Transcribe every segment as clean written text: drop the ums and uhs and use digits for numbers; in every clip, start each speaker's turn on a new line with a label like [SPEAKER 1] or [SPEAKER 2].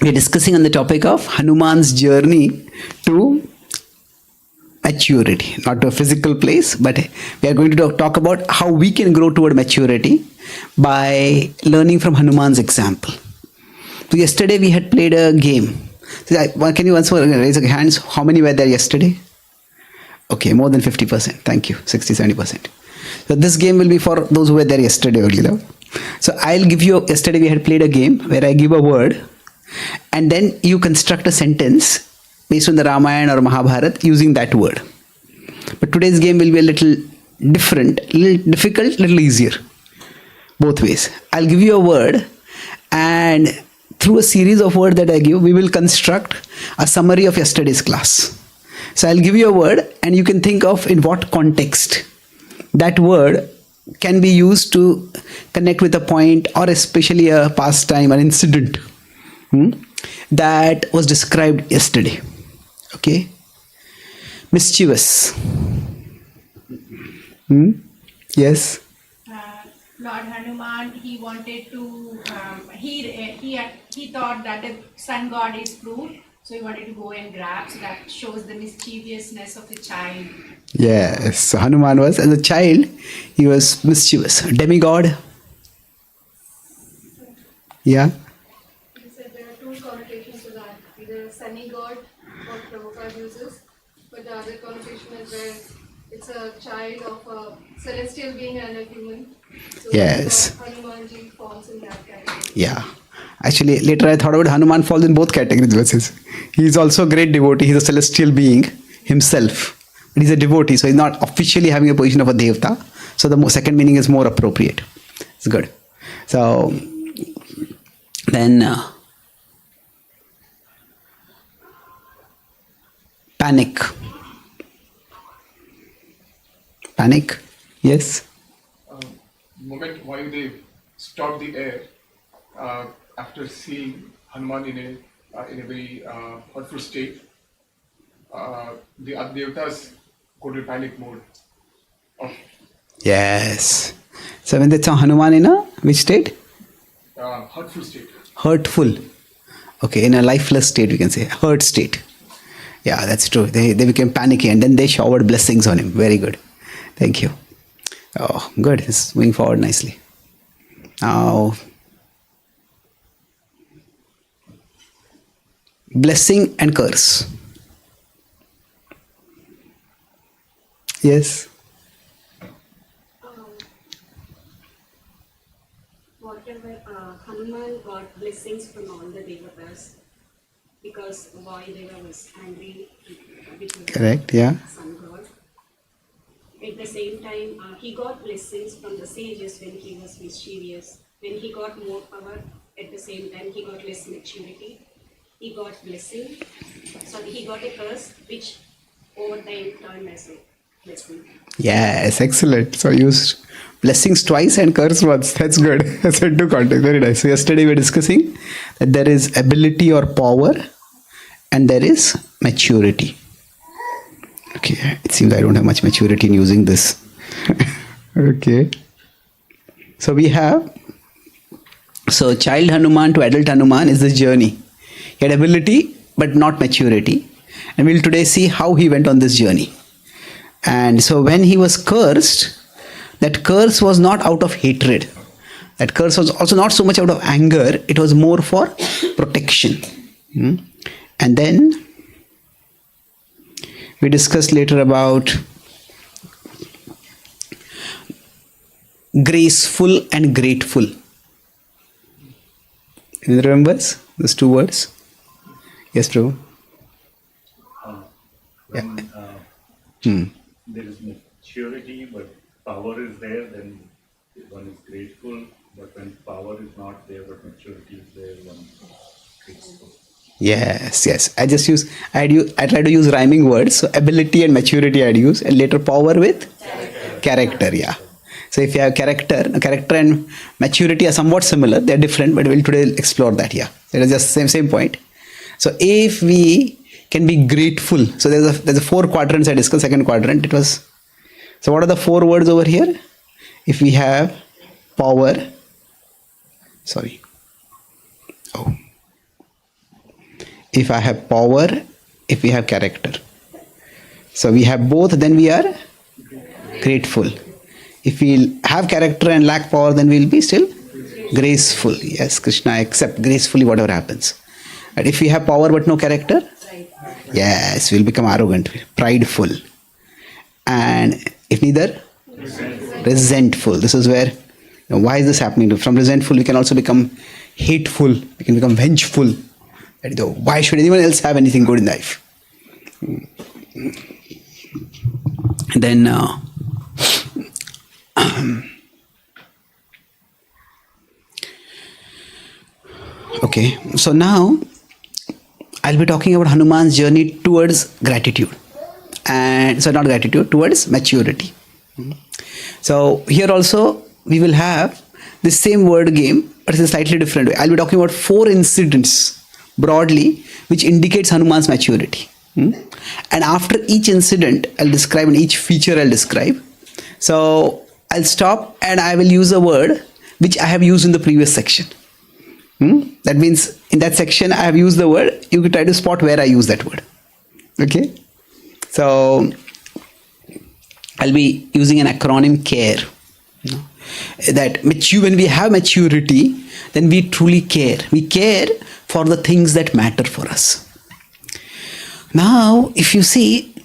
[SPEAKER 1] we are discussing on the topic of Hanuman's journey to maturity, not to a physical place, but we are going to talk about how we can grow toward maturity by learning from Hanuman's example. So yesterday we had played a game. So can you once more raise your hands? How many were there yesterday? Okay, more than 50%. Thank you. 60-70%. So this game will be for those who were there yesterday only. Though. So I'll give you, yesterday we had played a game where I give a word and then you construct a sentence based on the Ramayana or Mahabharata using that word. But today's game will be a little different, a little difficult, a little easier. Both ways. I'll give you a word and through a series of words that I give, we will construct a summary of yesterday's class. So I'll give you a word and you can think of in what context that word can be used to connect with a point or especially a pastime, an incident that was described yesterday. Okay? Mischievous. Yes?
[SPEAKER 2] Lord Hanuman, he wanted to, he thought that the sun god is cruel, so he wanted to go and grab, so that shows the mischievousness of a child.
[SPEAKER 1] Yes, so Hanuman was, as a child, he was mischievous. Demigod? Yeah?
[SPEAKER 3] He said there are two connotations to that, either sunny god, what Prabhupada uses, but the other connotation is where it's a child of a celestial being and a human. So
[SPEAKER 1] yes.
[SPEAKER 3] Hanumanji falls in that category.
[SPEAKER 1] Yeah. Actually, later I thought about Hanuman falls in both categories verses. He is also a great devotee. He is a celestial being himself. But he is a devotee, so he is not officially having a position of a devta. So the second meaning is more appropriate. It's good. So, then panic. Panic? Yes?
[SPEAKER 4] Moment Vayudev stopped the air after seeing Hanuman in a very hurtful state. The Devatas go to panic mode.
[SPEAKER 1] Yes. So when they saw Hanuman in a which state?
[SPEAKER 4] Hurtful state.
[SPEAKER 1] Hurtful. Okay, in a lifeless state we can say. Hurt state. Yeah, that's true. They became panicky and then they showered blessings on him. Very good. Thank you. Oh, good. It's moving forward nicely. Now, blessing and curse. Yes.
[SPEAKER 5] Whatever Hanuman got blessings from all the devatas because Vayudeva was angry with
[SPEAKER 1] Correct, yeah.
[SPEAKER 5] sun god. At the same time, he got blessings from the sages when he was mischievous. When he got more power, at the same time he got less maturity. He got blessing. Sorry, he got a curse which over time turned as a blessing.
[SPEAKER 1] Yes, excellent. So used blessings twice and curse once. That's good. That's in two contexts. Very nice. So yesterday we were discussing that there is ability or power and there is maturity. Okay, it seems I don't have much maturity in using this. Okay. So we have, so child Hanuman to adult Hanuman is the journey. He had ability but not maturity. And we'll today see how he went on this journey. And so when he was cursed, that curse was not out of hatred. That curse was also not so much out of anger. It was more for protection. And then we discussed later about graceful and grateful. Anyone remembers those two words? Yes, Prabhu?
[SPEAKER 6] When there is maturity but power is there, then one is grateful. But when power is not there but maturity is there, one is grateful.
[SPEAKER 1] Yes. I try to use rhyming words. So ability and maturity I'd use, and later power with character. Yeah. So if you have character and maturity are somewhat similar. They're different, but we'll today explore that. Yeah. It is just same point. So if we can be grateful, so there's a 4 quadrants I discussed. Second quadrant it was. So what are the 4 words over here? If we have power, if I have power, if we have character. So we have both, then we are grateful. If we have character and lack power, then we will be still graceful. Yes, Krishna, accept gracefully whatever happens. And if we have power but no character, yes, we'll become arrogant, prideful. And if neither, resentful. This is where, why is this happening? From resentful, we can also become hateful. We can become vengeful. Why should anyone else have anything good in life? Then, okay, so now I'll be talking about Hanuman's journey towards gratitude. And so not gratitude, towards maturity. So here also we will have the same word game, but in a slightly different way. I'll be talking about 4 incidents broadly which indicates Hanuman's maturity. And after each incident I'll describe, and each feature I'll describe. So I'll stop and I will use a word which I have used in the previous section. That means in that section I have used the word, you can try to spot where I use that word. Okay? So I'll be using an acronym C.A.R.E. That when we have maturity, then we truly care. We care for the things that matter for us. Now, if you see,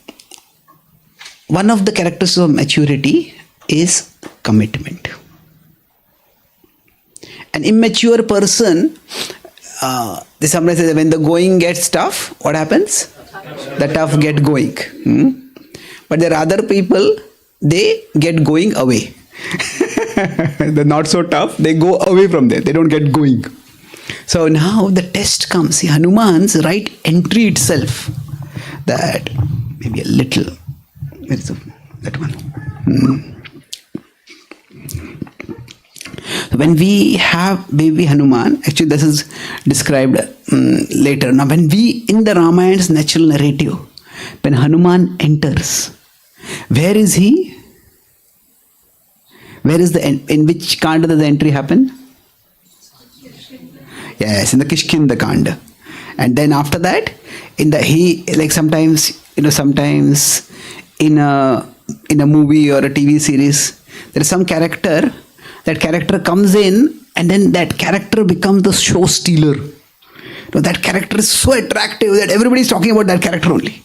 [SPEAKER 1] one of the characteristics of maturity is commitment. An immature person, somebody says, when the going gets tough, what happens? The tough get going. But there are other people, they get going away. They're not so tough, they go away from there, they don't get going. So now the test comes. See, Hanuman's right entry itself, that maybe a little, where is that one? When we have baby Hanuman, actually this is described later. Now when we, in the Ramayan's natural narrative, when Hanuman enters, where is he? Where is in which Kanda does the entry happen? Yes, in the Kishkinda Kanda. And then after that, sometimes in a movie or a TV series, there is some character, that character comes in and then that character becomes the show stealer. That character is so attractive that everybody is talking about that character only.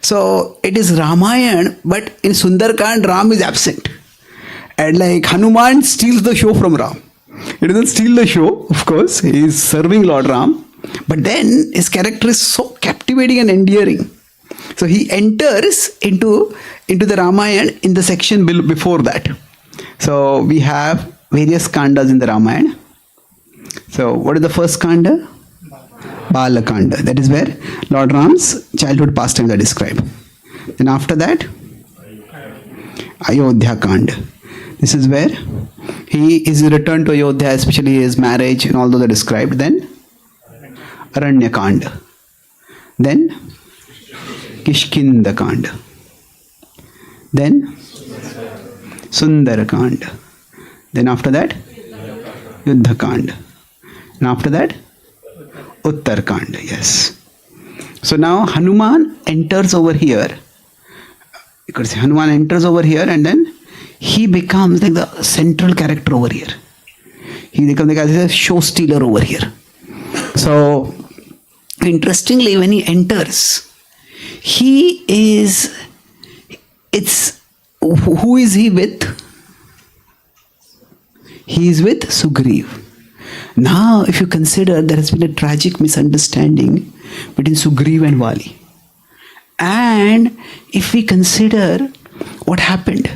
[SPEAKER 1] So it is Ramayan, but in Sundarkand, Ram is absent. And Hanuman steals the show from Ram. He doesn't steal the show, of course, he is serving Lord Ram. But then his character is so captivating and endearing. So he enters into the Ramayana in the section before that. So we have various kandas in the Ramayana. So what is the first kanda? Bala Kanda. That is where Lord Ram's childhood pastimes are described. Then after that, Ayodhya Kanda. This is where he is returned to Ayodhya, especially his marriage and all those are described. Then Aranya Kanda. Then Kishkinda Kanda. Then Sundara Kanda. Then after that, Yuddha Kanda. And after that, Uttar Kanda. Yes. So now Hanuman enters over here. You could say Hanuman enters over here and then he becomes like the central character over here. He becomes like a show stealer over here. So interestingly, when he enters, who is he with? He is with Sugriva. Now, if you consider, there has been a tragic misunderstanding between Sugriva and Vali. And if we consider what happened,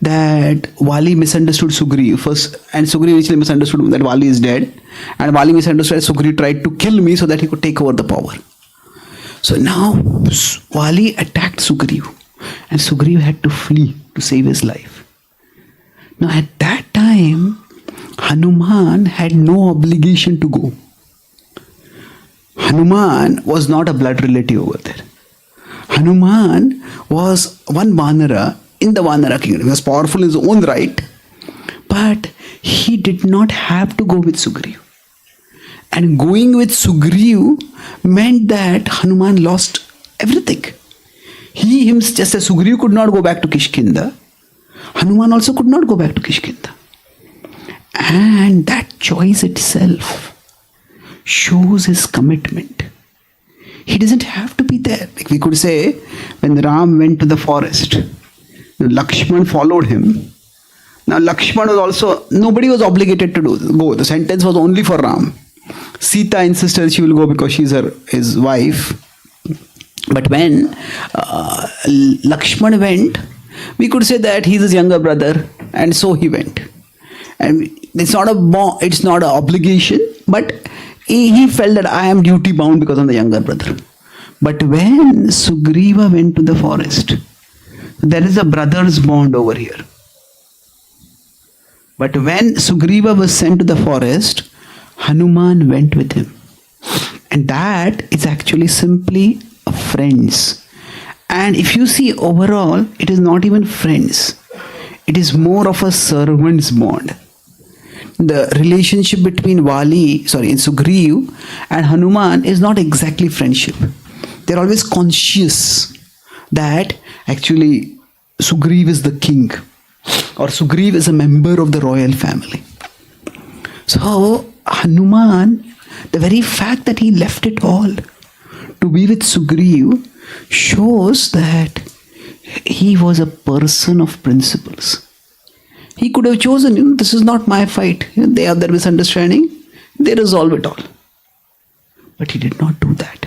[SPEAKER 1] that Vali misunderstood Sugriva first, and Sugriva initially misunderstood that Vali is dead, and Vali misunderstood that Sugriva tried to kill me so that he could take over the power. So now Vali attacked Sugriva, and Sugriva had to flee to save his life. Now at that time, Hanuman had no obligation to go. Hanuman was not a blood relative over there. Hanuman was one Vanara in the Vanara kingdom. He was powerful in his own right, but he did not have to go with Sugriva. And going with Sugriva meant that Hanuman lost everything. He himself, just as Sugriva could not go back to Kishkinda, Hanuman also could not go back to Kishkinda. And that choice itself shows his commitment. He doesn't have to be there. Like we could say, when Ram went to the forest, Lakshman followed him. Now Lakshman was also, nobody was obligated to go. The sentence was only for Ram. Sita insisted she will go because she's his wife. But when Lakshman went, we could say that he's his younger brother, and so he went. And it's not an obligation, but he felt that I am duty bound because I'm the younger brother. But when Sugriva went to the forest, there is a brother's bond over here. But when Sugriva was sent to the forest, Hanuman went with him. And that is actually simply friends. And if you see overall, it is not even friends. It is more of a servant's bond. The relationship between Sugriva and Hanuman is not exactly friendship. They're always conscious that actually Sugriva is the king, or Sugriva is a member of the royal family. So Hanuman, the very fact that he left it all to be with Sugriva shows that he was a person of principles. He could have chosen, this is not my fight. They have their misunderstanding. They resolve it all. But he did not do that.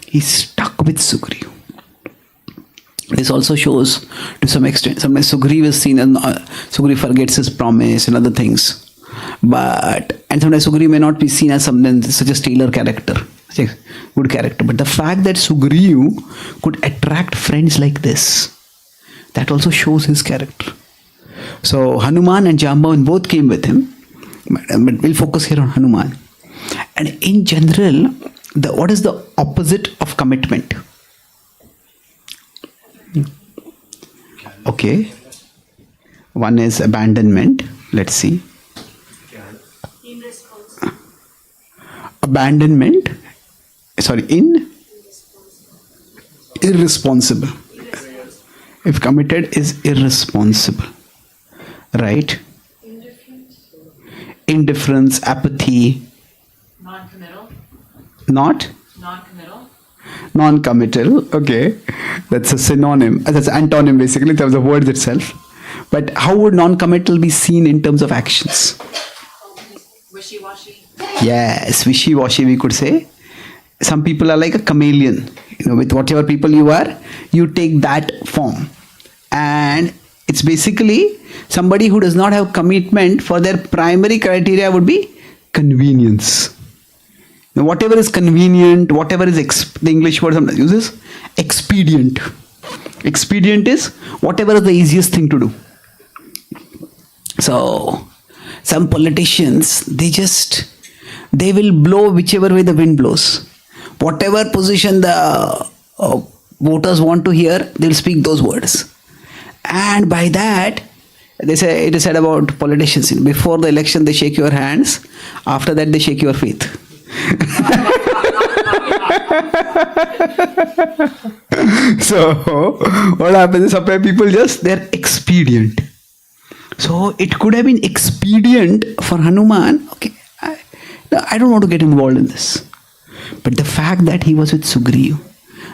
[SPEAKER 1] He stuck with Sugriva. This also shows to some extent, sometimes Sugriva is seen and Sugriva forgets his promise and other things. And sometimes Sugriva may not be seen as such a stellar character, such a good character. But the fact that Sugriva could attract friends like this, that also shows his character. So Hanuman and Jambavan both came with him, but we'll focus here on Hanuman. And in general, what is the opposite of commitment? Okay. One is abandonment. Let's see. Abandonment. Irresponsible. If committed is irresponsible. Right? Indifference, apathy.
[SPEAKER 7] Non-committal.
[SPEAKER 1] Not?
[SPEAKER 7] Non-committal.
[SPEAKER 1] Non-committal. Okay. That's a synonym. That's an antonym basically in terms of words itself. But how would non-committal be seen in terms of actions?
[SPEAKER 7] Wishy-washy.
[SPEAKER 1] Yes, wishy-washy we could say. Some people are like a chameleon. With whatever people you are, you take that form. And it's basically somebody who does not have commitment. For their primary criteria would be convenience. Now, whatever is convenient, whatever is the English word sometimes uses, expedient. Expedient is whatever is the easiest thing to do. So some politicians, they will blow whichever way the wind blows. Whatever position the voters want to hear, they will speak those words. And by that, it is said about politicians, before the election they shake your hands, after that they shake your faith. So what happens is sometimes people they're expedient. So it could have been expedient for Hanuman. Okay, I don't want to get involved in this. But the fact that he was with Sugriva,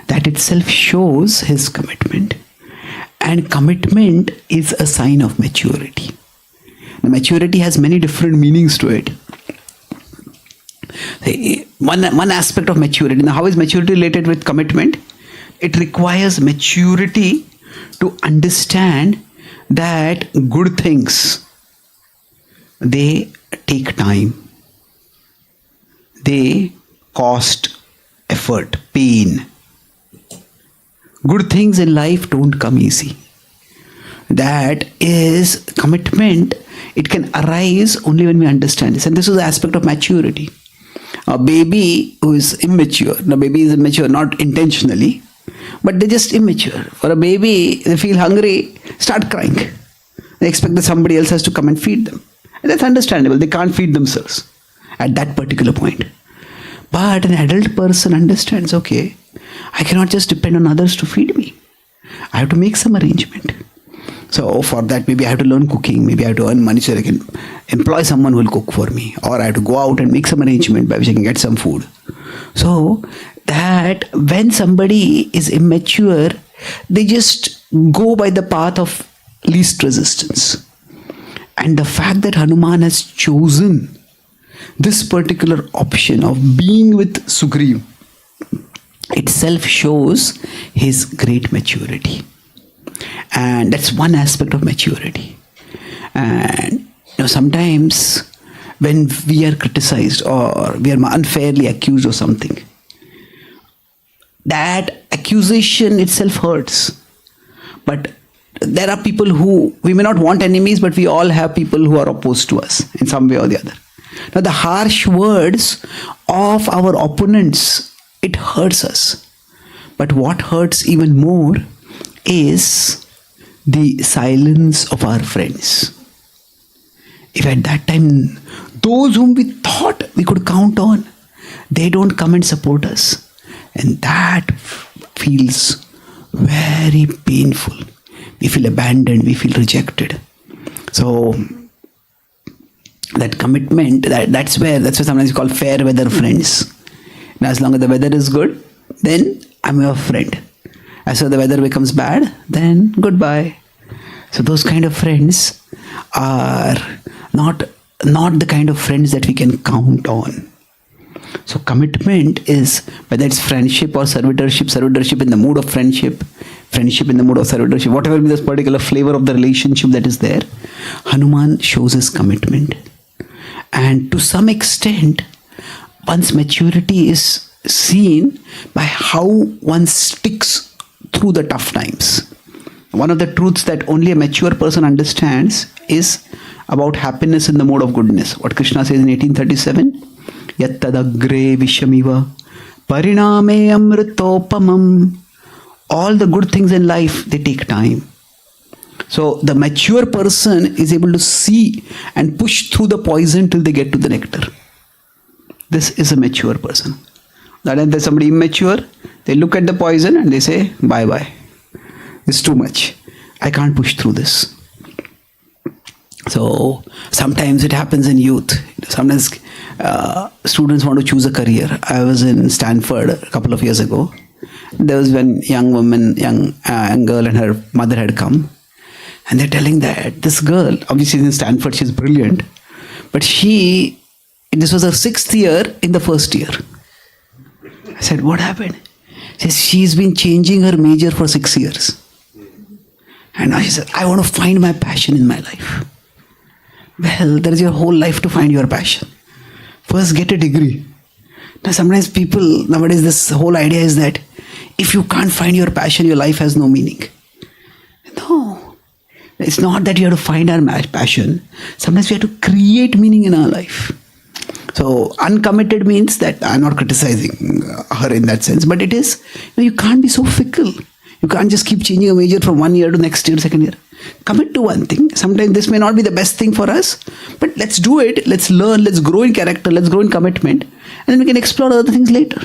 [SPEAKER 1] that itself shows his commitment. And commitment is a sign of maturity. Now, maturity has many different meanings to it. One aspect of maturity. Now, how is maturity related with commitment? It requires maturity to understand that good things, they take time. They cost effort, pain. Good things in life don't come easy. That is commitment. It can arise only when we understand this. And this is the aspect of maturity. A baby who is immature, the baby is immature not intentionally, but they're just immature. For a baby, they feel hungry, start crying. They expect that somebody else has to come and feed them. And that's understandable. They can't feed themselves. at that particular point. But an adult person understands, okay, I cannot just depend on others to feed me. I have to make some arrangement. So for that, maybe I have to learn cooking, maybe I have to earn money so I can employ someone who will cook for me, or I have to go out and make some arrangement by which I can get some food. So that when somebody is immature, they just go by the path of least resistance. And the fact that Hanuman has chosen this particular option of being with Sugriva itself shows his great maturity. And that's one aspect of maturity. And sometimes when we are criticized or we are unfairly accused of something, that accusation itself hurts. But there are people who, we may not want enemies, but we all have people who are opposed to us in some way or the other. Now the harsh words of our opponents, it hurts us. But what hurts even more is the silence of our friends. If at that time, those whom we thought we could count on, they don't come and support us. And that feels very painful. We feel abandoned, we feel rejected. So that commitment, that's where sometimes you call fair weather friends. Now, as long as the weather is good, then I'm your friend. As soon as the weather becomes bad, then goodbye. So those kind of friends are not the kind of friends that we can count on. So commitment is, whether it's friendship or servitorship in the mood of friendship in the mood of servitorship, whatever be this particular flavor of the relationship that is there, Hanuman shows his commitment. And to some extent, one's maturity is seen by how one sticks through the tough times. One of the truths that only a mature person understands is about happiness in the mode of goodness. What Krishna says in 1837, Yattadagre Vishamiva Pariname Amritopamam. All the good things in life, they take time. So the mature person is able to see and push through the poison till they get to the nectar. This is a mature person. That if there's somebody immature, they look at the poison and they say, bye-bye. It's too much. I can't push through this. So sometimes it happens in youth. Sometimes students want to choose a career. I was in Stanford a couple of years ago. There was one young girl and her mother had come. And they're telling that this girl, obviously in Stanford, she's brilliant. But this was her 6th year in the first year. I said, what happened? She says, she's been changing her major for 6 years. And now she said, I want to find my passion in my life. Well, there is your whole life to find your passion. First, get a degree. Now, sometimes people, nowadays, this whole idea is that if you can't find your passion, your life has no meaning. No. It's not that you have to find our passion. Sometimes we have to create meaning in our life. So, uncommitted means that I'm not criticizing her in that sense, but it is, you can't be so fickle. You can't just keep changing a major from 1 year to next year, second year. Commit to one thing. Sometimes this may not be the best thing for us, but let's do it. Let's learn. Let's grow in character. Let's grow in commitment. And then we can explore other things later.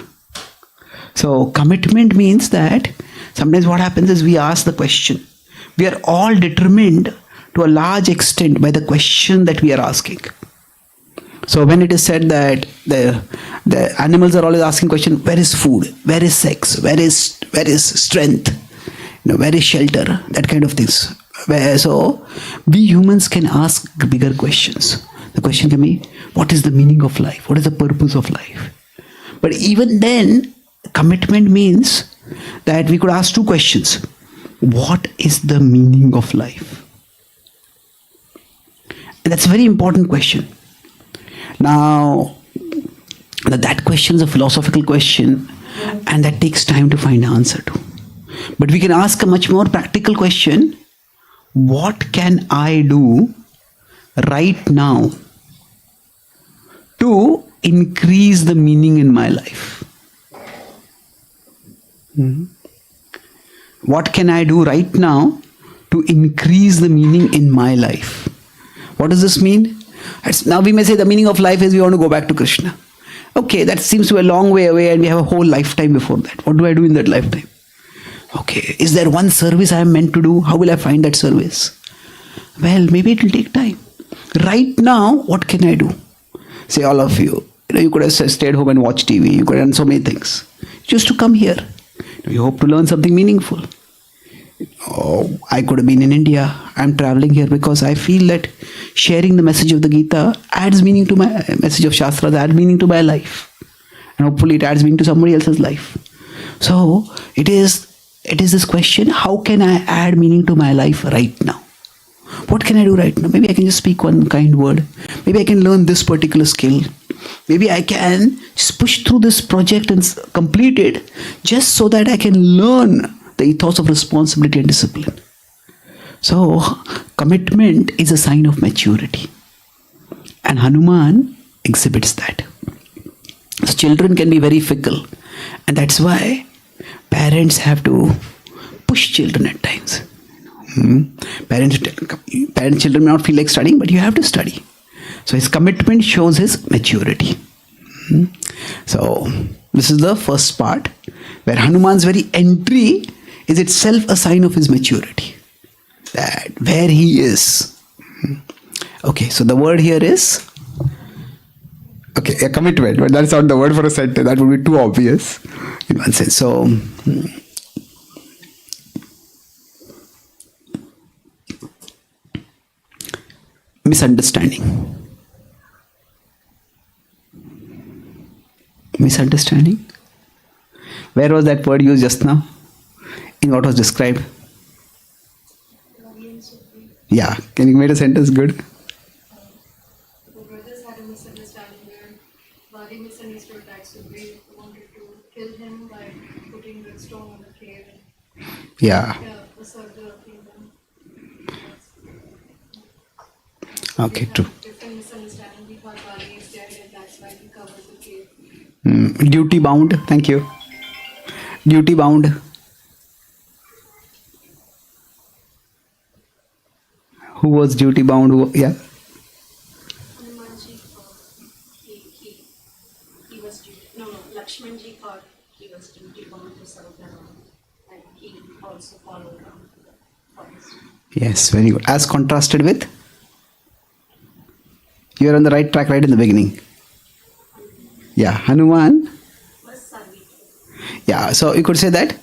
[SPEAKER 1] So commitment means that sometimes what happens is we ask the question. We are all determined to a large extent by the question that we are asking. So when it is said that the animals are always asking question, where is food? Where is sex? Where is strength? Where is shelter? That kind of things. So we humans can ask bigger questions. The question can be, what is the meaning of life? What is the purpose of life? But even then, commitment means that we could ask 2 questions. What is the meaning of life? And that's a very important question. Now, that question is a philosophical question, and that takes time to find an answer to. But we can ask a much more practical question. What can I do right now to increase the meaning in my life? What can I do right now to increase the meaning in my life? What does this mean? Now we may say the meaning of life is we want to go back to Krishna. Okay, that seems to be a long way away and we have a whole lifetime before that. What do I do in that lifetime? Okay, is there one service I am meant to do? How will I find that service? Well, maybe it will take time. Right now, what can I do? Say all of you, you could have stayed home and watched TV. You could have done so many things. Just to come here. You hope to learn something meaningful. Oh, I could have been in India. I'm traveling here because I feel that sharing the message of the Gita adds meaning to my message of Shastras, adds meaning to my life. And hopefully it adds meaning to somebody else's life. So it is this question, how can I add meaning to my life right now? What can I do right now? Maybe I can just speak one kind word. Maybe I can learn this particular skill. Maybe I can just push through this project and complete it just so that I can learn the ethos of responsibility and discipline. So, commitment is a sign of maturity. And Hanuman exhibits that. So children can be very fickle. And that's why parents have to push children at times. Parents, children may not feel like studying, but you have to study. So his commitment shows his maturity. So this is the first part, where Hanuman's very entry is itself a sign of his maturity. That where he is. Okay, so the word here is, okay, a commitment, but that's not the word for a sentence. That would be too obvious in one sense. So misunderstanding. Misunderstanding. Where was that word used just now? In what was described? Yeah, can you make a sentence good?
[SPEAKER 3] The brothers had a misunderstanding where Bali misunderstood that Sugriva wanted to kill him by putting the stone on the cave.
[SPEAKER 1] Yeah.
[SPEAKER 3] Usurp the kingdom.
[SPEAKER 1] Okay, true.
[SPEAKER 3] Different misunderstanding. He thought Bali is dead and that's why he covers the cave.
[SPEAKER 1] Duty bound. Thank you. Duty bound. Who was duty bound? Yeah.
[SPEAKER 5] Hanumanji thought he was duty. No, Lakshmanji thought he was duty bound to serve the Ram, and he also followed Ram for his duty.
[SPEAKER 1] Yes, very good. As contrasted with? You are on the right track right in the beginning. Yeah, Hanuman.
[SPEAKER 5] Was serving.
[SPEAKER 1] Yeah, so you could say that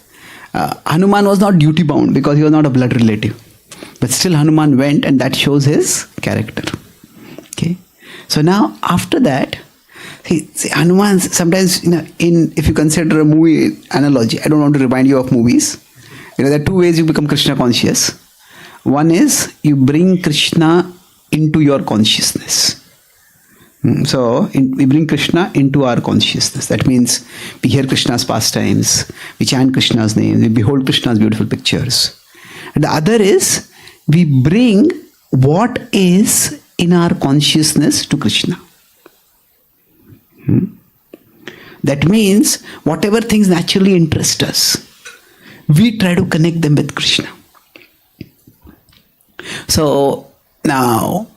[SPEAKER 1] Hanuman was not duty bound because he was not a blood relative. But still Hanuman went, and that shows his character. Okay. So now after that, see Hanuman sometimes, if you consider a movie analogy, I don't want to remind you of movies. There are two ways you become Krishna conscious. One is you bring Krishna into your consciousness. So we bring Krishna into our consciousness. That means we hear Krishna's pastimes, we chant Krishna's name, we behold Krishna's beautiful pictures. And the other is we bring what is in our consciousness to Krishna. That means whatever things naturally interest us, we try to connect them with Krishna. So now,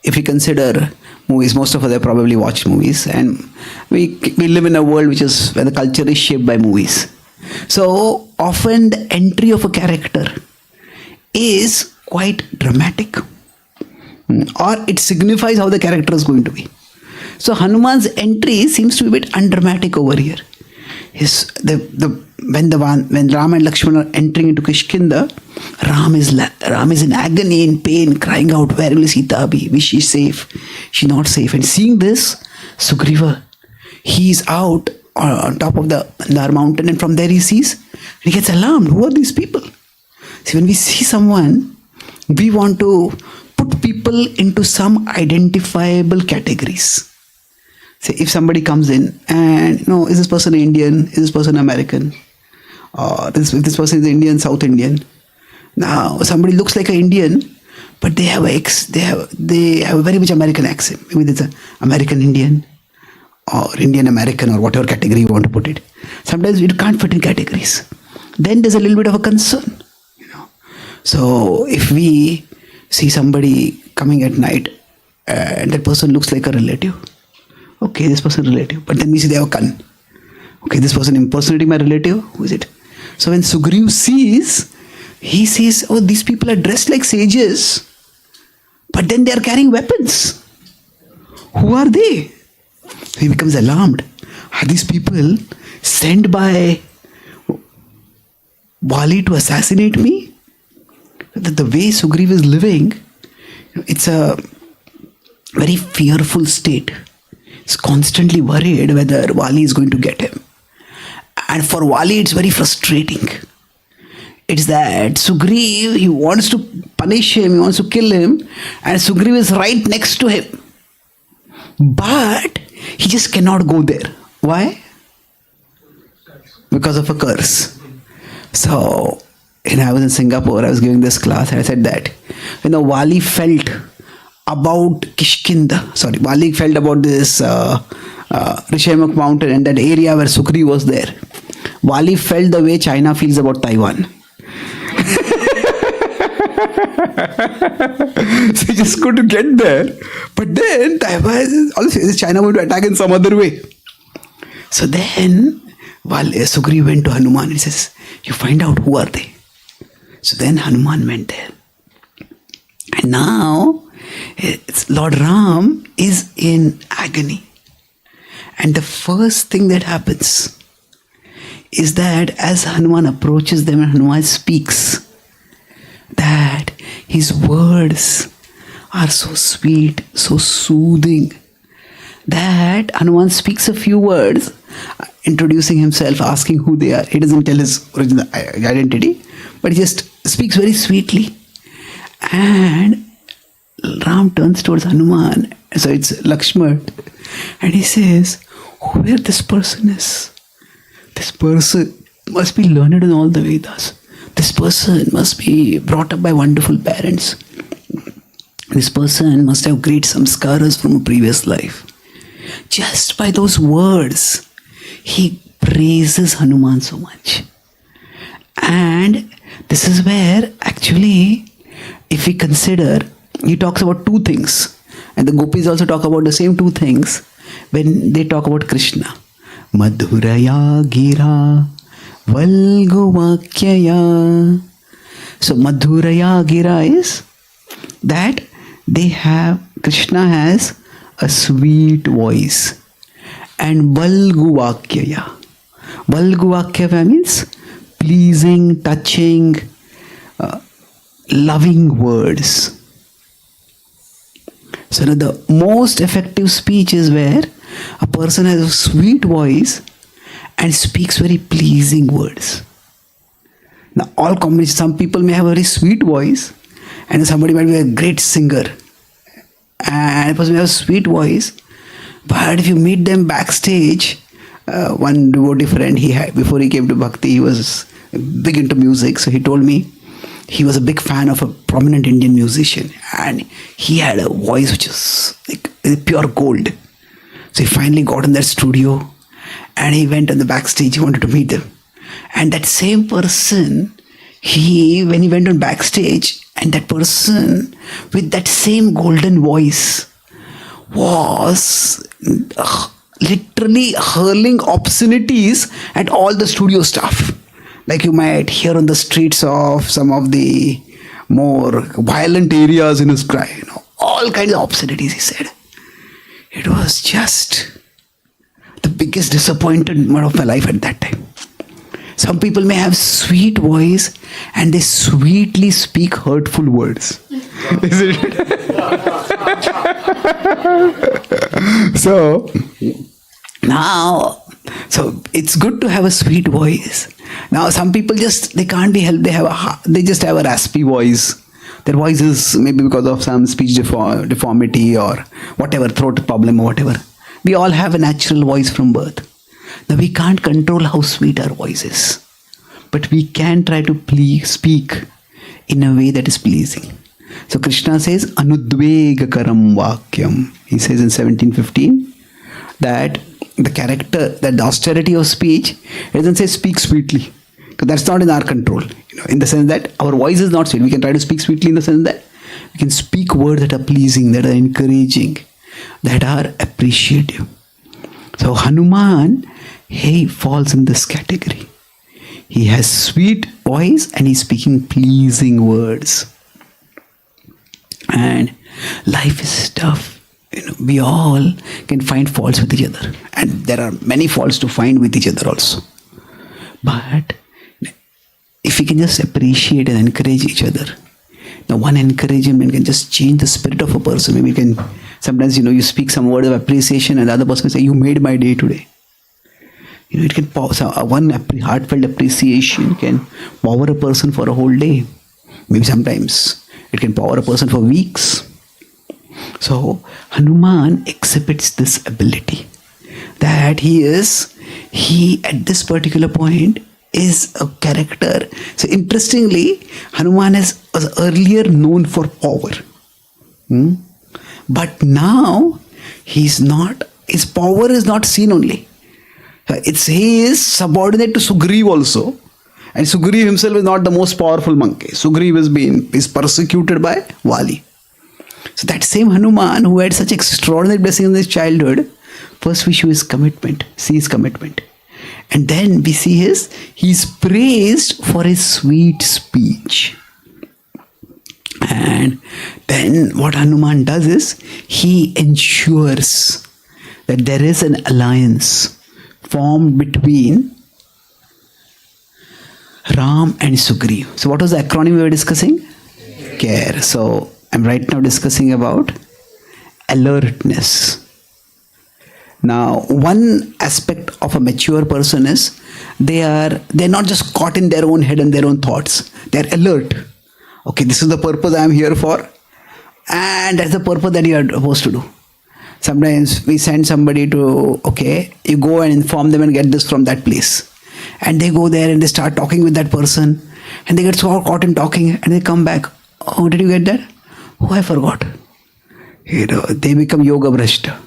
[SPEAKER 1] if we consider movies, most of us have probably watched movies, and we live in a world where the culture is shaped by movies. So often the entry of a character is quite dramatic, or it signifies how the character is going to be. So Hanuman's entry seems to be a bit undramatic over here. When Ram and Lakshmana are entering into Kishkinda, Ram is in agony, in pain, crying out, "Where will Sita be? Is she safe? She's not safe." And seeing this, Sugriva, he's out on top of the Nar mountain, and from there he sees, and he gets alarmed. Who are these people? See, when we see someone, we want to put people into some identifiable categories. Say, if somebody comes in and, is this person Indian? Is this person American? Or if this person is Indian, South Indian. Now, somebody looks like an Indian, but they have a very much American accent. Maybe it's an American Indian or Indian American or whatever category you want to put it. Sometimes it can't fit in categories. Then there's a little bit of a concern. So if we see somebody coming at night and that person looks like a relative. Okay, this person relative. But then we see they have a gun. Okay, this person impersonating my relative. Who is it? So when Sugriva sees, he says, oh, these people are dressed like sages, but then they are carrying weapons. Who are they? He becomes alarmed. Are these people sent by Wali to assassinate me? The way Sugriva is living, it's a very fearful state. He's constantly worried whether Wali is going to get him. And for Wali, it's very frustrating. It's that Sugriva, he wants to punish him, he wants to kill him, and Sugriva is right next to him. But he just cannot go there. Why? Because of a curse. So, when I was in Singapore, I was giving this class, and I said that, Wali felt about Wali felt about this Rishabh mountain and that area where Sugriva was there. Wali felt the way China feels about Taiwan. So he just could get there. But then Taiwan, also China going to attack in some other way. So then Sugriva went to Hanuman and he says, you find out who are they. So then Hanuman went there. And now Lord Ram is in agony. And the first thing that happens is that as Hanuman approaches them and Hanuman speaks, that his words are so sweet, so soothing, that Hanuman speaks a few words, introducing himself, asking who they are. He doesn't tell his original identity, but he just speaks very sweetly. And Ram turns towards Hanuman, so it's Lakshman, and he says, whoever this person is, this person must be learned in all the Vedas. This person must be brought up by wonderful parents. This person must have great samskaras from a previous life. Just by those words, he praises Hanuman so much. And this is where actually, if we consider, he talks about two things. And the gopis also talk about the same two things when they talk about Krishna. Madhuraya gira valguvakyaya. So Madhuraya gira is that Krishna has a sweet voice. And valguvakyaya. Valguvakyaya means pleasing, touching, loving words. So the most effective speech is where a person has a sweet voice and speaks very pleasing words. Now all combinations, some people may have a very sweet voice and somebody might be a great singer. And a person may have a sweet voice, but if you meet them backstage, one devotee friend he had, before he came to Bhakti, he was big into music, so he told me he was a big fan of a prominent Indian musician and he had a voice which was like pure gold. So he finally got in that studio and he went on the backstage, he wanted to meet them. And that same person, when he went on backstage, and that person with that same golden voice was literally hurling obscenities at all the studio staff. Like you might hear on the streets of some of the more violent areas in his cry. All kinds of obscenities, he said. It was just the biggest disappointment of my life at that time. Some people may have sweet voice and they sweetly speak hurtful words. Isn't it? So it's good to have a sweet voice. Now some people they can't be helped. They just have a raspy voice. Their voice is maybe because of some speech deformity or whatever, throat problem or whatever. We all have a natural voice from birth. Now we can't control how sweet our voice is, but we can try to speak in a way that is pleasing. So Krishna says, Anudvegakaram Vakyam. He says in 1715 that the character, that the austerity of speech, it doesn't say speak sweetly, because that's not in our control. In the sense that our voice is not sweet. We can try to speak sweetly in the sense that We can speak words that are pleasing, that are encouraging, that are appreciative. So Hanuman, he falls in this category. He has sweet voice and he's speaking pleasing words. And life is tough. We all can find faults with each other. And there are many faults to find with each other also. But if we can just appreciate and encourage each other, now one encouragement can just change the spirit of a person. Maybe you can, sometimes, you speak some word of appreciation and the other person will say, you made my day today. It can pause. One heartfelt appreciation can power a person for a whole day. Maybe sometimes it can power a person for weeks. So Hanuman exhibits this ability that he at this particular point is a character. So interestingly, Hanuman was earlier known for power. But now his power is not seen only. He is subordinate to Sugriva also. And Sugriva himself is not the most powerful monkey. Sugriva is persecuted by Vali. So that same Hanuman who had such extraordinary blessings in his childhood, first we show his commitment, see his commitment. And then we see he's praised for his sweet speech. And then what Hanuman does is, he ensures that there is an alliance formed between Ram and Sugriva. So what was the acronym we were discussing? C.A.R.E. So I'm right now discussing about alertness. Now, one aspect of a mature person is they're not just caught in their own head and their own thoughts. They're alert. Okay, this is the purpose I am here for, and that's the purpose that you are supposed to do. Sometimes we send somebody to, you go and inform them and get this from that place. And they go there and they start talking with that person, and they get so caught in talking and they come back. Oh, did you get that? Oh, I forgot. They become yoga brashta.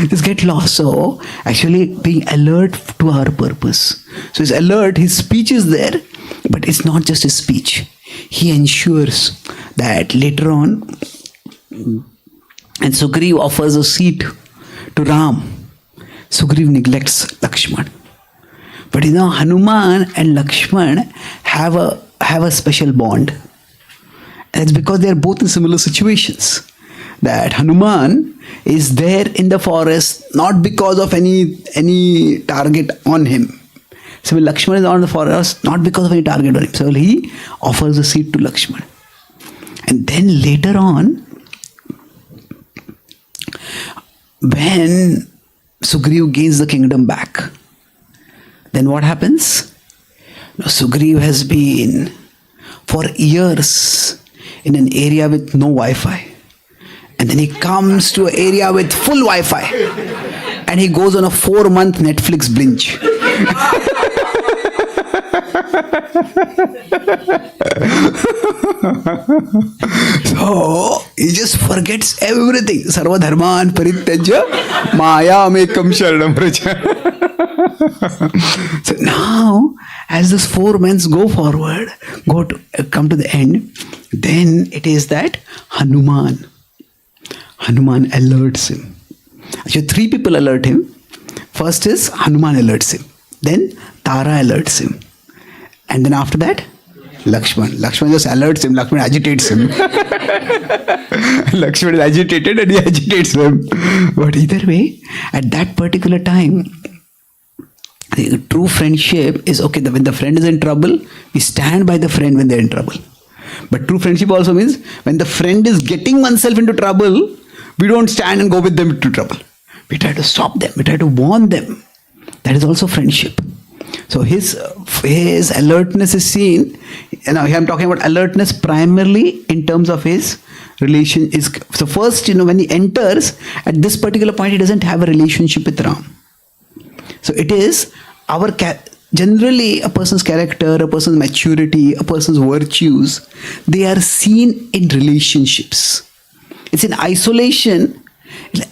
[SPEAKER 1] Just get lost. So actually being alert to our purpose. So he's alert, his speech is there, but it's not just his speech. He ensures that later on, and Sugriva offers a seat to Ram. Sugriva neglects Lakshman. But Hanuman and Lakshman have a special bond. And it's because they are both in similar situations. That Hanuman is there in the forest not because of any target on him. So Lakshman is on the forest not because of any target on him. So he offers a seat to Lakshman. And then later on, when Sugriva gains the kingdom back, then what happens? Now, Sugriva has been for years in an area with no Wi-Fi. And then he comes to an area with full Wi-Fi. And he goes on a 4-month Netflix binge. So he just forgets everything. Sarva dharman parityajya maya mekam sharanam praja. So now, as those 4 months go forward, come to the end, then it is that Hanuman alerts him. Actually, 3 people alert him. First is Hanuman alerts him. Then Tara alerts him. And then after that, Lakshman. Lakshman just alerts him. Lakshman agitates him. Lakshman is agitated and he agitates him. But either way, at that particular time, the true friendship is when the friend is in trouble, we stand by the friend when they're in trouble. But true friendship also means when the friend is getting oneself into trouble, we don't stand and go with them into trouble. We try to stop them. We try to warn them. That is also friendship. So his alertness is seen. Now here I'm talking about alertness primarily in terms of his relation. So first, when he enters, at this particular point, he doesn't have a relationship with Ram. So it is generally a person's character, a person's maturity, a person's virtues, they are seen in relationships. It's in isolation.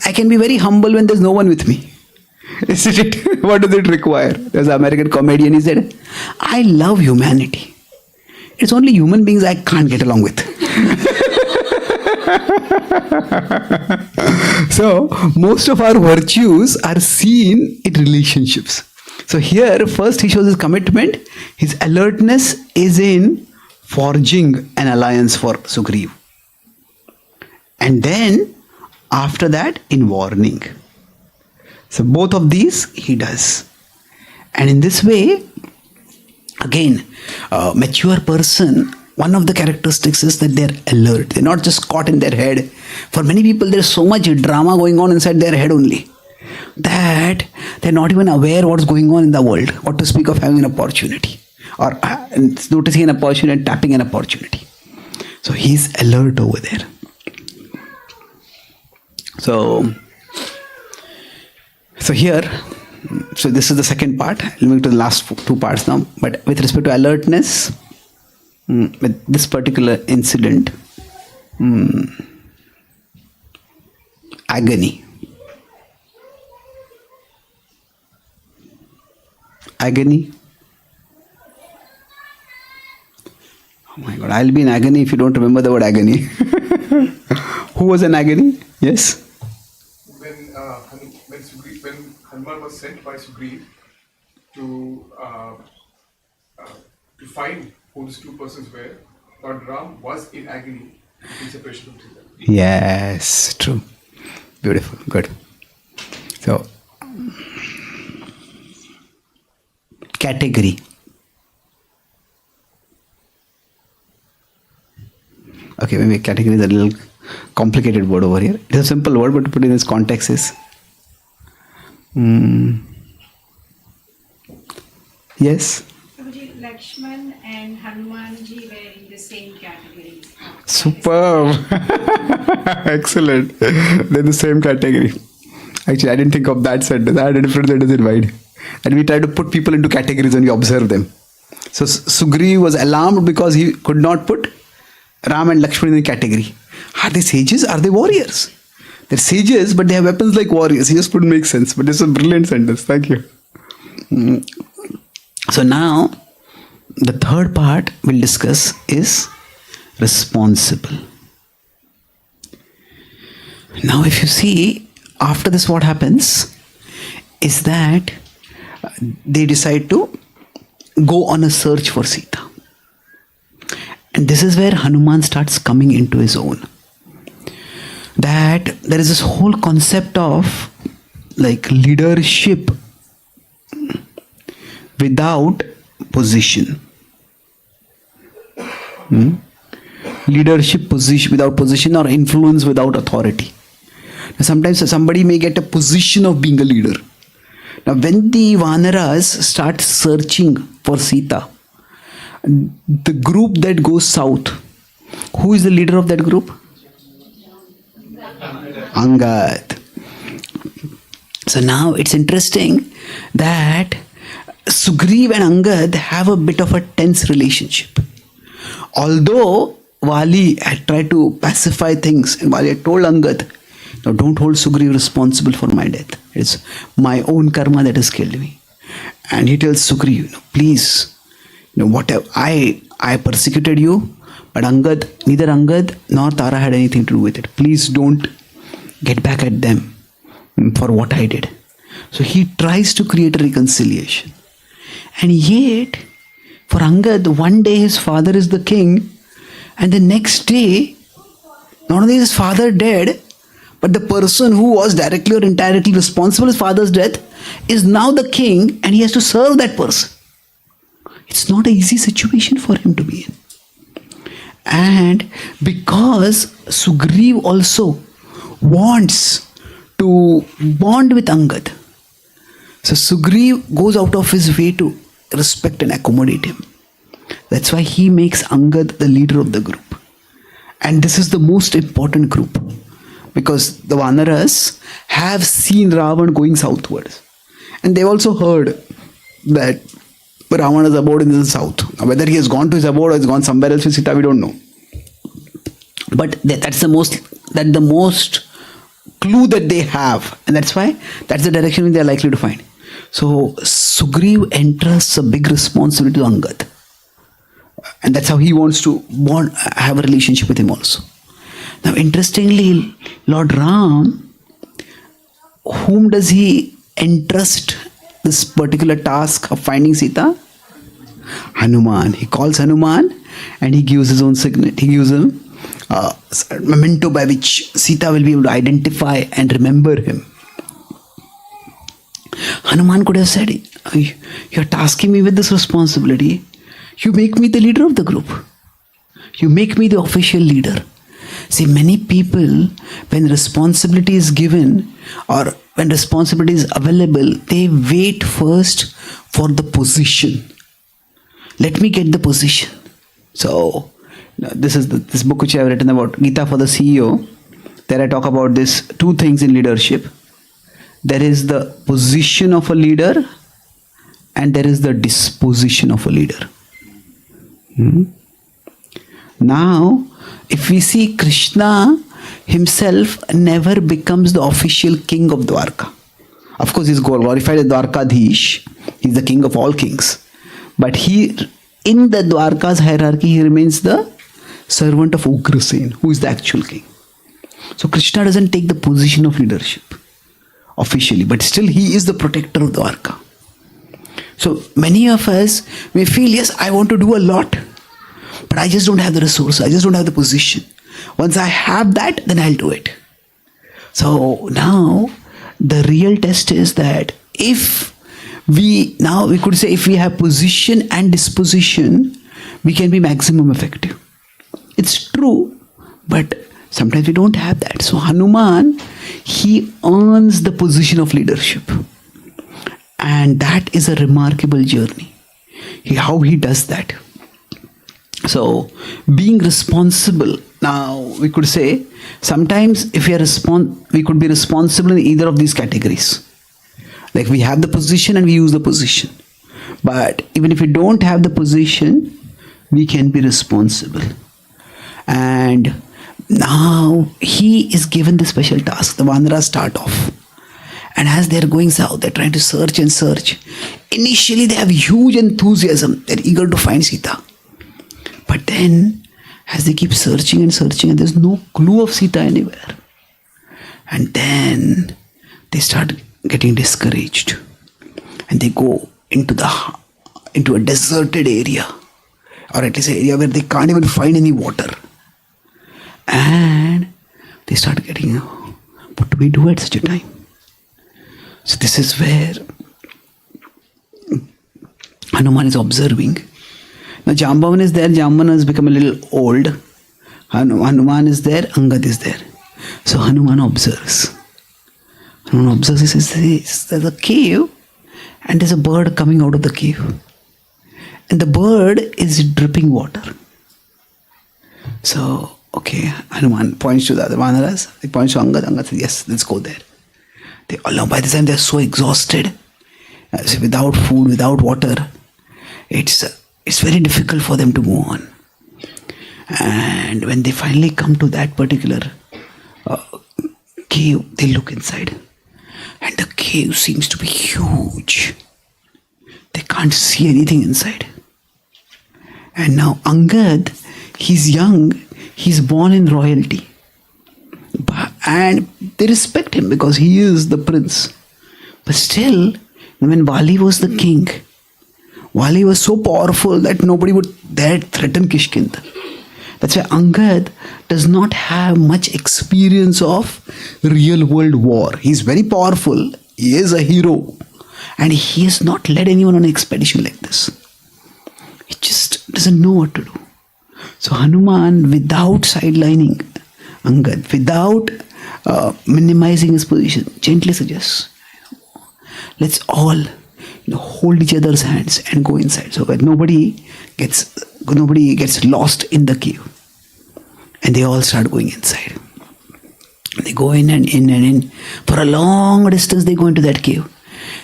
[SPEAKER 1] I can be very humble when there's no one with me. Isn't it? What does it require? There's an American comedian, he said, I love humanity. It's only human beings I can't get along with. So, most of our virtues are seen in relationships. So, here first he shows his commitment, his alertness is in forging an alliance for Sugriva. And then, after that, in warning. So, both of these he does. And in this way, again, a mature person, one of the characteristics is that they're alert. They're not just caught in their head. For many people, there's so much drama going on inside their head only that they're not even aware what's going on in the world, what to speak of having an opportunity or noticing an opportunity and tapping an opportunity. So he's alert over there. So here, so this is the second part. I'll move to the last two parts now. But with respect to alertness, with this particular incident, agony. Agony. Oh my God, I'll be in agony if you don't remember the word agony. Who was in agony? Yes?
[SPEAKER 4] When Hanuman was sent by Sugriva to find who these two persons were, Lord Ram was in agony in separation from Sita.
[SPEAKER 1] Yes, true. Beautiful, good. So, category. Okay, maybe category is a little complicated word over here. It's a simple word, but to put in its context is yes.
[SPEAKER 2] Prabhuji, Lakshman and Hanumanji were in the same category.
[SPEAKER 1] Superb. Excellent. They're the same category. Actually, I didn't think of that sentence. I had a different sentence in mind. And we try to put people into categories and we observe them. So Sugriva was alarmed because he could not put Ram and Lakshman in the category. Are they sages? Are they warriors? They're sages, but they have weapons like warriors. He just couldn't make sense. But it's a brilliant sentence. Thank you. So now, the third part we'll discuss is responsible. Now, if you see, after this what happens is that they decide to go on a search for Sita. And this is where Hanuman starts coming into his own. That there is this whole concept of like leadership without position. Leadership position without position or influence without authority. Now, sometimes somebody may get a position of being a leader. Now when the Vanaras start searching for Sita, the group that goes south, who is the leader of that group? Angad. So now it's interesting that Sugriva and Angad have a bit of a tense relationship. Although Vali had tried to pacify things and Vali had told Angad, now don't hold Sugriva responsible for my death. It's my own karma that has killed me. And he tells Sugriva, please, whatever, I persecuted you, but Angad, neither Angad nor Tara had anything to do with it. Please don't get back at them for what I did. So he tries to create a reconciliation. And yet, for Angad, one day his father is the king, and the next day, not only is his father dead, but the person who was directly or indirectly responsible for his father's death is now the king, and he has to serve that person. It's not an easy situation for him to be in. And because Sugriva also wants to bond with Angad, so Sugriva goes out of his way to respect and accommodate him. That's why he makes Angad the leader of the group. And this is the most important group, because the Vanaras have seen Ravan going southwards. And they've also heard that Ravana's abode in the south. Now, whether he has gone to his abode or has gone somewhere else with Sita, we don't know. But that's the most clue that they have. And that's why that's the direction they are likely to find. So Sugriva entrusts a big responsibility to Angad. And that's how he wants to have a relationship with him also. Now, interestingly, Lord Ram, whom does he entrust this particular task of finding Sita? Hanuman. He calls Hanuman and he gives his own signet. He gives him a memento by which Sita will be able to identify and remember him. Hanuman could have said, you're tasking me with this responsibility. You make me the leader of the group. You make me the official leader. See, many people, when responsibility is given or when responsibility is available, they wait first for the position. Let me get the position. So, this is this book which I have written about Gita for the CEO. There I talk about this two things in leadership. There is the position of a leader and there is the disposition of a leader. Now, if we see, Krishna himself never becomes the official king of Dwarka. Of course, he's glorified as Dwarkadhish. He's the king of all kings. But he, in the Dwarka's hierarchy, he remains the servant of Ugrasen, who is the actual king. So Krishna doesn't take the position of leadership officially, but still he is the protector of Dwarka. So many of us may feel, yes, I want to do a lot, but I just don't have the resource. I just don't have the position. Once I have that, then I'll do it. So now the real test is that if we could say if we have position and disposition, we can be maximum effective. It's true, but sometimes we don't have that. So Hanuman, he earns the position of leadership. And that is a remarkable journey. How he does that. So being responsible, now we could say sometimes if we are we could be responsible in either of these categories. Like we have the position and we use the position. But even if we don't have the position, we can be responsible. And now he is given the special task. The Vanaras start off. And as they're going south, they're trying to search and search. Initially, they have huge enthusiasm. They're eager to find Sita. But then, as they keep searching and searching, and there's no clue of Sita anywhere. And then, they start getting discouraged. And they go into a deserted area. Or at least an area where they can't even find any water. And they start getting, what do we do at such a time? So this is where Hanuman is observing. Now Jambavan is there. Jambavan has become a little old. Hanuman is there. Angad is there. So Hanuman observes. Hanuman observes. He says, there's a cave and there's a bird coming out of the cave. And the bird is dripping water. So, okay, Hanuman points to the other Vanaras. He points to Angad. Angad says, yes, let's go there. They all, by the time they're so exhausted, without food, without water, it's very difficult for them to go on. And when they finally come to that particular cave, they look inside. And the cave seems to be huge. They can't see anything inside. And now Angad, he's young, he's born in royalty. And they respect him because he is the prince. But still, when Vali was the king, Vali was so powerful that nobody would dare threaten Kishkinda. That's why Angad does not have much experience of real world war. He's very powerful. He is a hero. And he has not led anyone on an expedition like this. He just doesn't know what to do. So Hanuman, without sidelining Angad, without minimizing his position, gently suggests, let's all hold each other's hands and go inside so that nobody gets lost in the cave. And they all start going inside. They go in and in and in. For a long distance they go into that cave.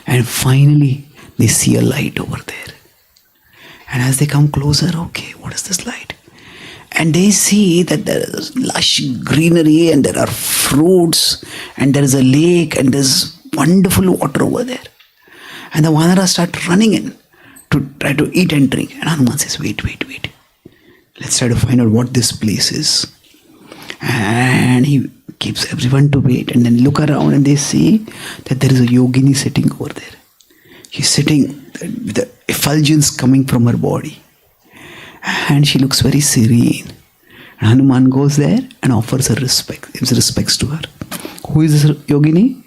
[SPEAKER 1] And finally they see a light over there. And as they come closer, okay, what is this light? And they see that there is lush greenery and there are fruits and there is a lake and there's wonderful water over there. And the Vanaras start running in to try to eat and drink. And Hanuman says, wait. Let's try to find out what this place is. And he keeps everyone to wait, and then look around and they see that there is a yogini sitting over there. She's sitting with the effulgence coming from her body. And she looks very serene. And Hanuman goes there and offers her respect, gives respects to her. Who is this yogini?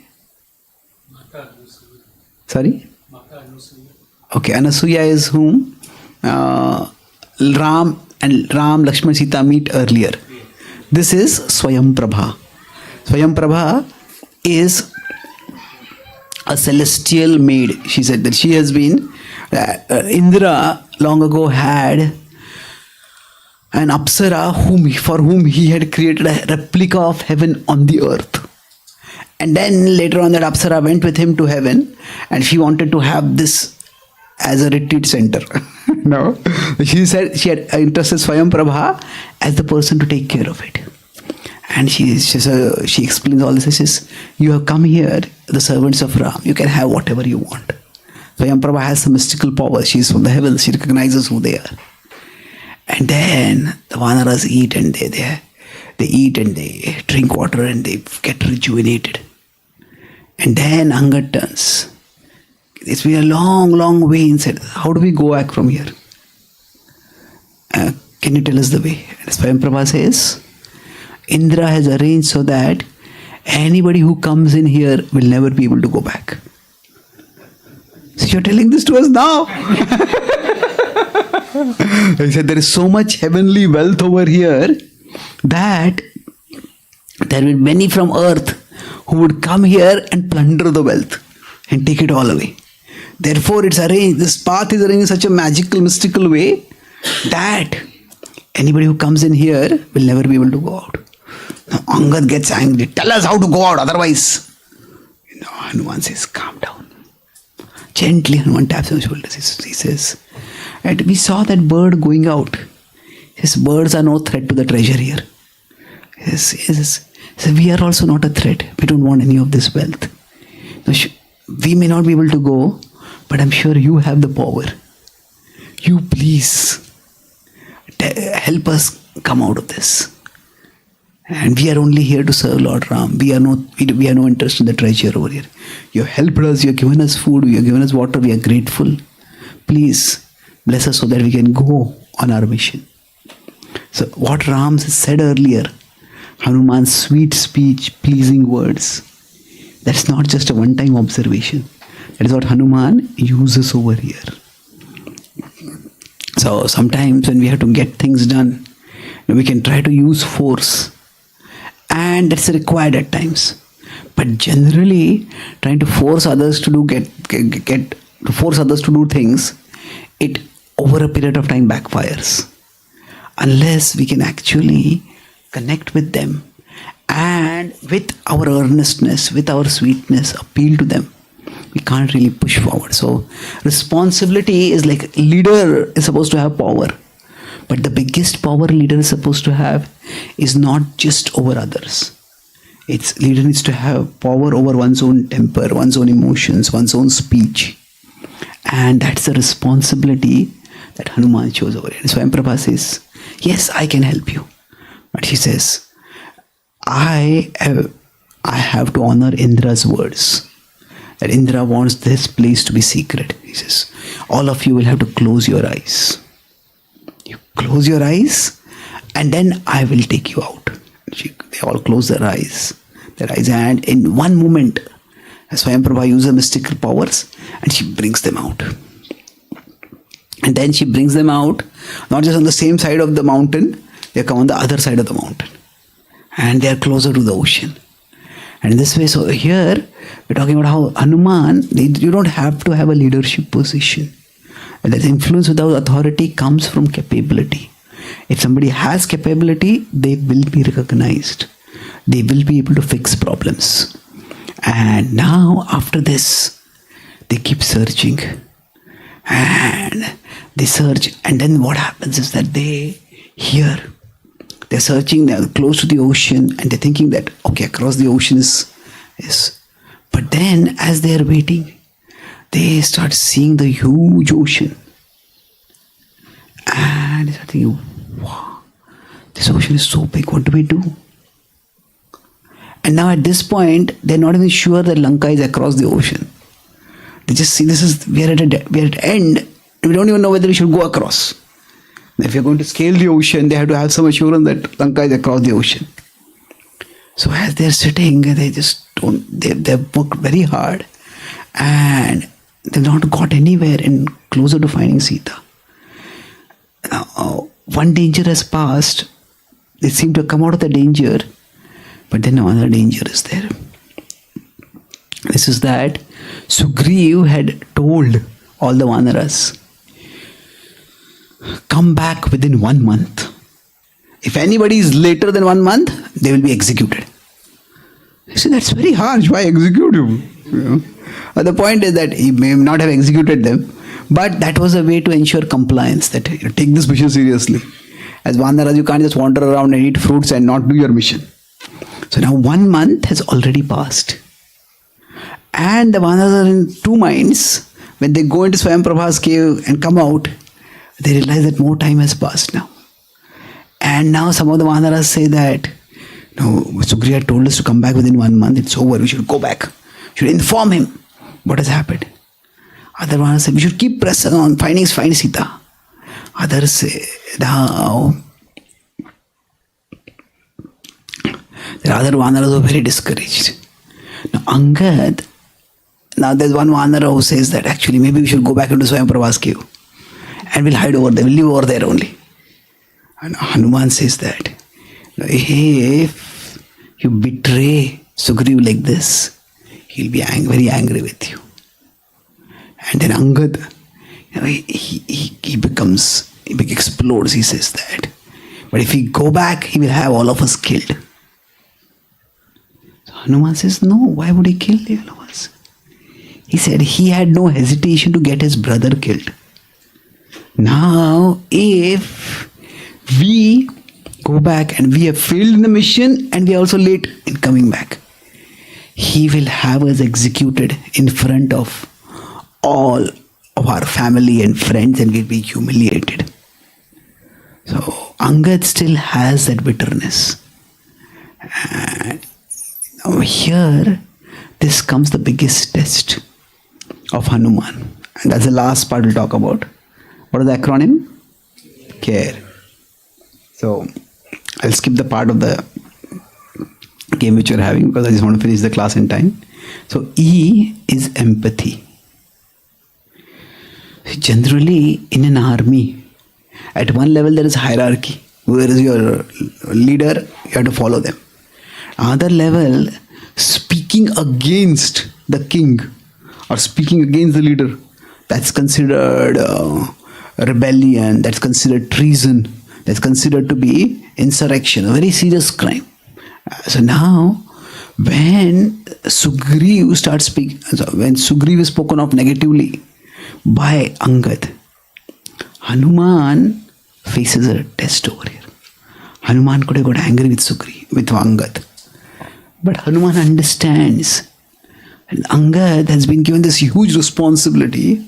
[SPEAKER 1] Sorry? Okay, Anasuya is whom? Ram, Lakshman, Sita meet earlier. This is Swayam Prabha. Swayam Prabha is a celestial maid. She said that she has been, Indra long ago had an Apsara for whom he had created a replica of heaven on the earth. And then later on that Apsara went with him to heaven, and she wanted to have this as a retreat center. No, she said she had interested Swayam Prabha as the person to take care of it. And she explains all this. She says, you have come here, the servants of Ram, you can have whatever you want. Swayam Prabha has some mystical power. She is from the heavens. She recognizes who they are. And then the Vanaras eat, and they eat and they drink water and they get rejuvenated. And then Angad turns. It's been a long, long way, and said, how do we go back from here? Can you tell us the way? And Swayam Prabha says, Indra has arranged so that anybody who comes in here will never be able to go back. So you're telling this to us now? He said there is so much heavenly wealth over here that there will be many from earth who would come here and plunder the wealth and take it all away. Therefore it's arranged, this path is arranged in such a magical, mystical way that anybody who comes in here will never be able to go out. Now Angad gets angry. Tell us how to go out, otherwise. Hanuman says, calm down. Gently Hanuman taps on his shoulders. He says, and we saw that bird going out. His birds are no threat to the treasure here. Yes. So we are also not a threat. We don't want any of this wealth. We may not be able to go, but I'm sure you have the power. You please help us come out of this. And we are only here to serve Lord Ram. We have no interest in the treasure over here. You have helped us, you have given us food, you have given us water, we are grateful. Please bless us so that we can go on our mission. So what Ram said earlier, Hanuman's sweet speech, pleasing words, that's not just a one-time observation. That is what Hanuman uses over here. So sometimes when we have to get things done, we can try to use force, and that's required at times. But generally, trying to force others to do things, it over a period of time backfires. Unless we can actually connect with them and with our earnestness, with our sweetness, appeal to them, we can't really push forward. So responsibility is like leader is supposed to have power. But the biggest power leader is supposed to have is not just over others. Leader needs to have power over one's own temper, one's own emotions, one's own speech. And that's the responsibility that Hanuman shows over here. And Swayam Prabha says, yes, I can help you. But he says, I have to honor Indra's words. That Indra wants this place to be secret. He says, all of you will have to close your eyes. You close your eyes, and then I will take you out. They all close their eyes, and in one moment, Swayam Prabha uses mystical powers, and she brings them out. And then she brings them out, not just on the same side of the mountain, they come on the other side of the mountain. And they are closer to the ocean. And in this way, so here, we're talking about how Hanuman, you don't have to have a leadership position. And that influence without authority comes from capability. If somebody has capability, they will be recognized. They will be able to fix problems. And now, after this, they keep searching. And they search. And then what happens is that they hear. They're searching, they're close to the ocean, and they're thinking that, okay, across the ocean is. But then, as they're waiting, they start seeing the huge ocean. And they start thinking, wow, this ocean is so big, what do we do? And now at this point, they're not even sure that Lanka is across the ocean. They just see we are at end, and we don't even know whether we should go across. If you're going to scale the ocean, they have to have some assurance that Lanka is across the ocean. So as they're sitting, they just don't, they've worked very hard, and they've not got anywhere and closer to finding Sita. Now, one danger has passed. They seem to have come out of the danger, but then another danger is there. This is that Sugriva had told all the Vanaras, come back within 1 month. If anybody is later than 1 month, they will be executed. You see, that's very harsh. Why execute him? The point is that he may not have executed them, but that was a way to ensure compliance, that you take this mission seriously. As Vanaras, you can't just wander around and eat fruits and not do your mission. So now 1 month has already passed. And the Vanaras are in two minds. When they go into Swayamprabha's cave and come out, they realize that more time has passed now. And now some of the Vanaras say that, no, Sugriva told us to come back within 1 month. It's over. We should go back. We should inform him what has happened. Other Vanaras say, we should keep pressing on, find Sita. Others say, now, the other Vanaras were very discouraged. Now, Angad, now there's one Vanara who says that actually maybe we should go back into Swayamprabha's cave and we'll hide over there, we'll live over there only. And Hanuman says that if you betray Sugriva like this, he'll be very angry with you. And then Angad, he explodes, he says that. But if we go back, he will have all of us killed. So Hanuman says, no, why would he kill all of us? He said he had no hesitation to get his brother killed. Now, if we go back and we have failed in the mission and we are also late in coming back, he will have us executed in front of all of our family and friends and we'll be humiliated. So Angad still has that bitterness. And now here, this comes the biggest test of Hanuman. And that's the last part we'll talk about. What is the acronym? C.A.R.E. So I'll skip the part of the game which you're having because I just want to finish the class in time. So E is empathy. Generally in an army, at one level there is hierarchy. Whoever is your leader, you have to follow them. Another level, speaking against the king or speaking against the leader, that's considered rebellion, that's considered treason, that's considered to be insurrection, a very serious crime. So now, when Sugriva starts speaking, when Sugriva is spoken of negatively by Angad, Hanuman faces a test over here. Hanuman could have got angry with Sugriva, with Angad. But Hanuman understands, and Angad has been given this huge responsibility.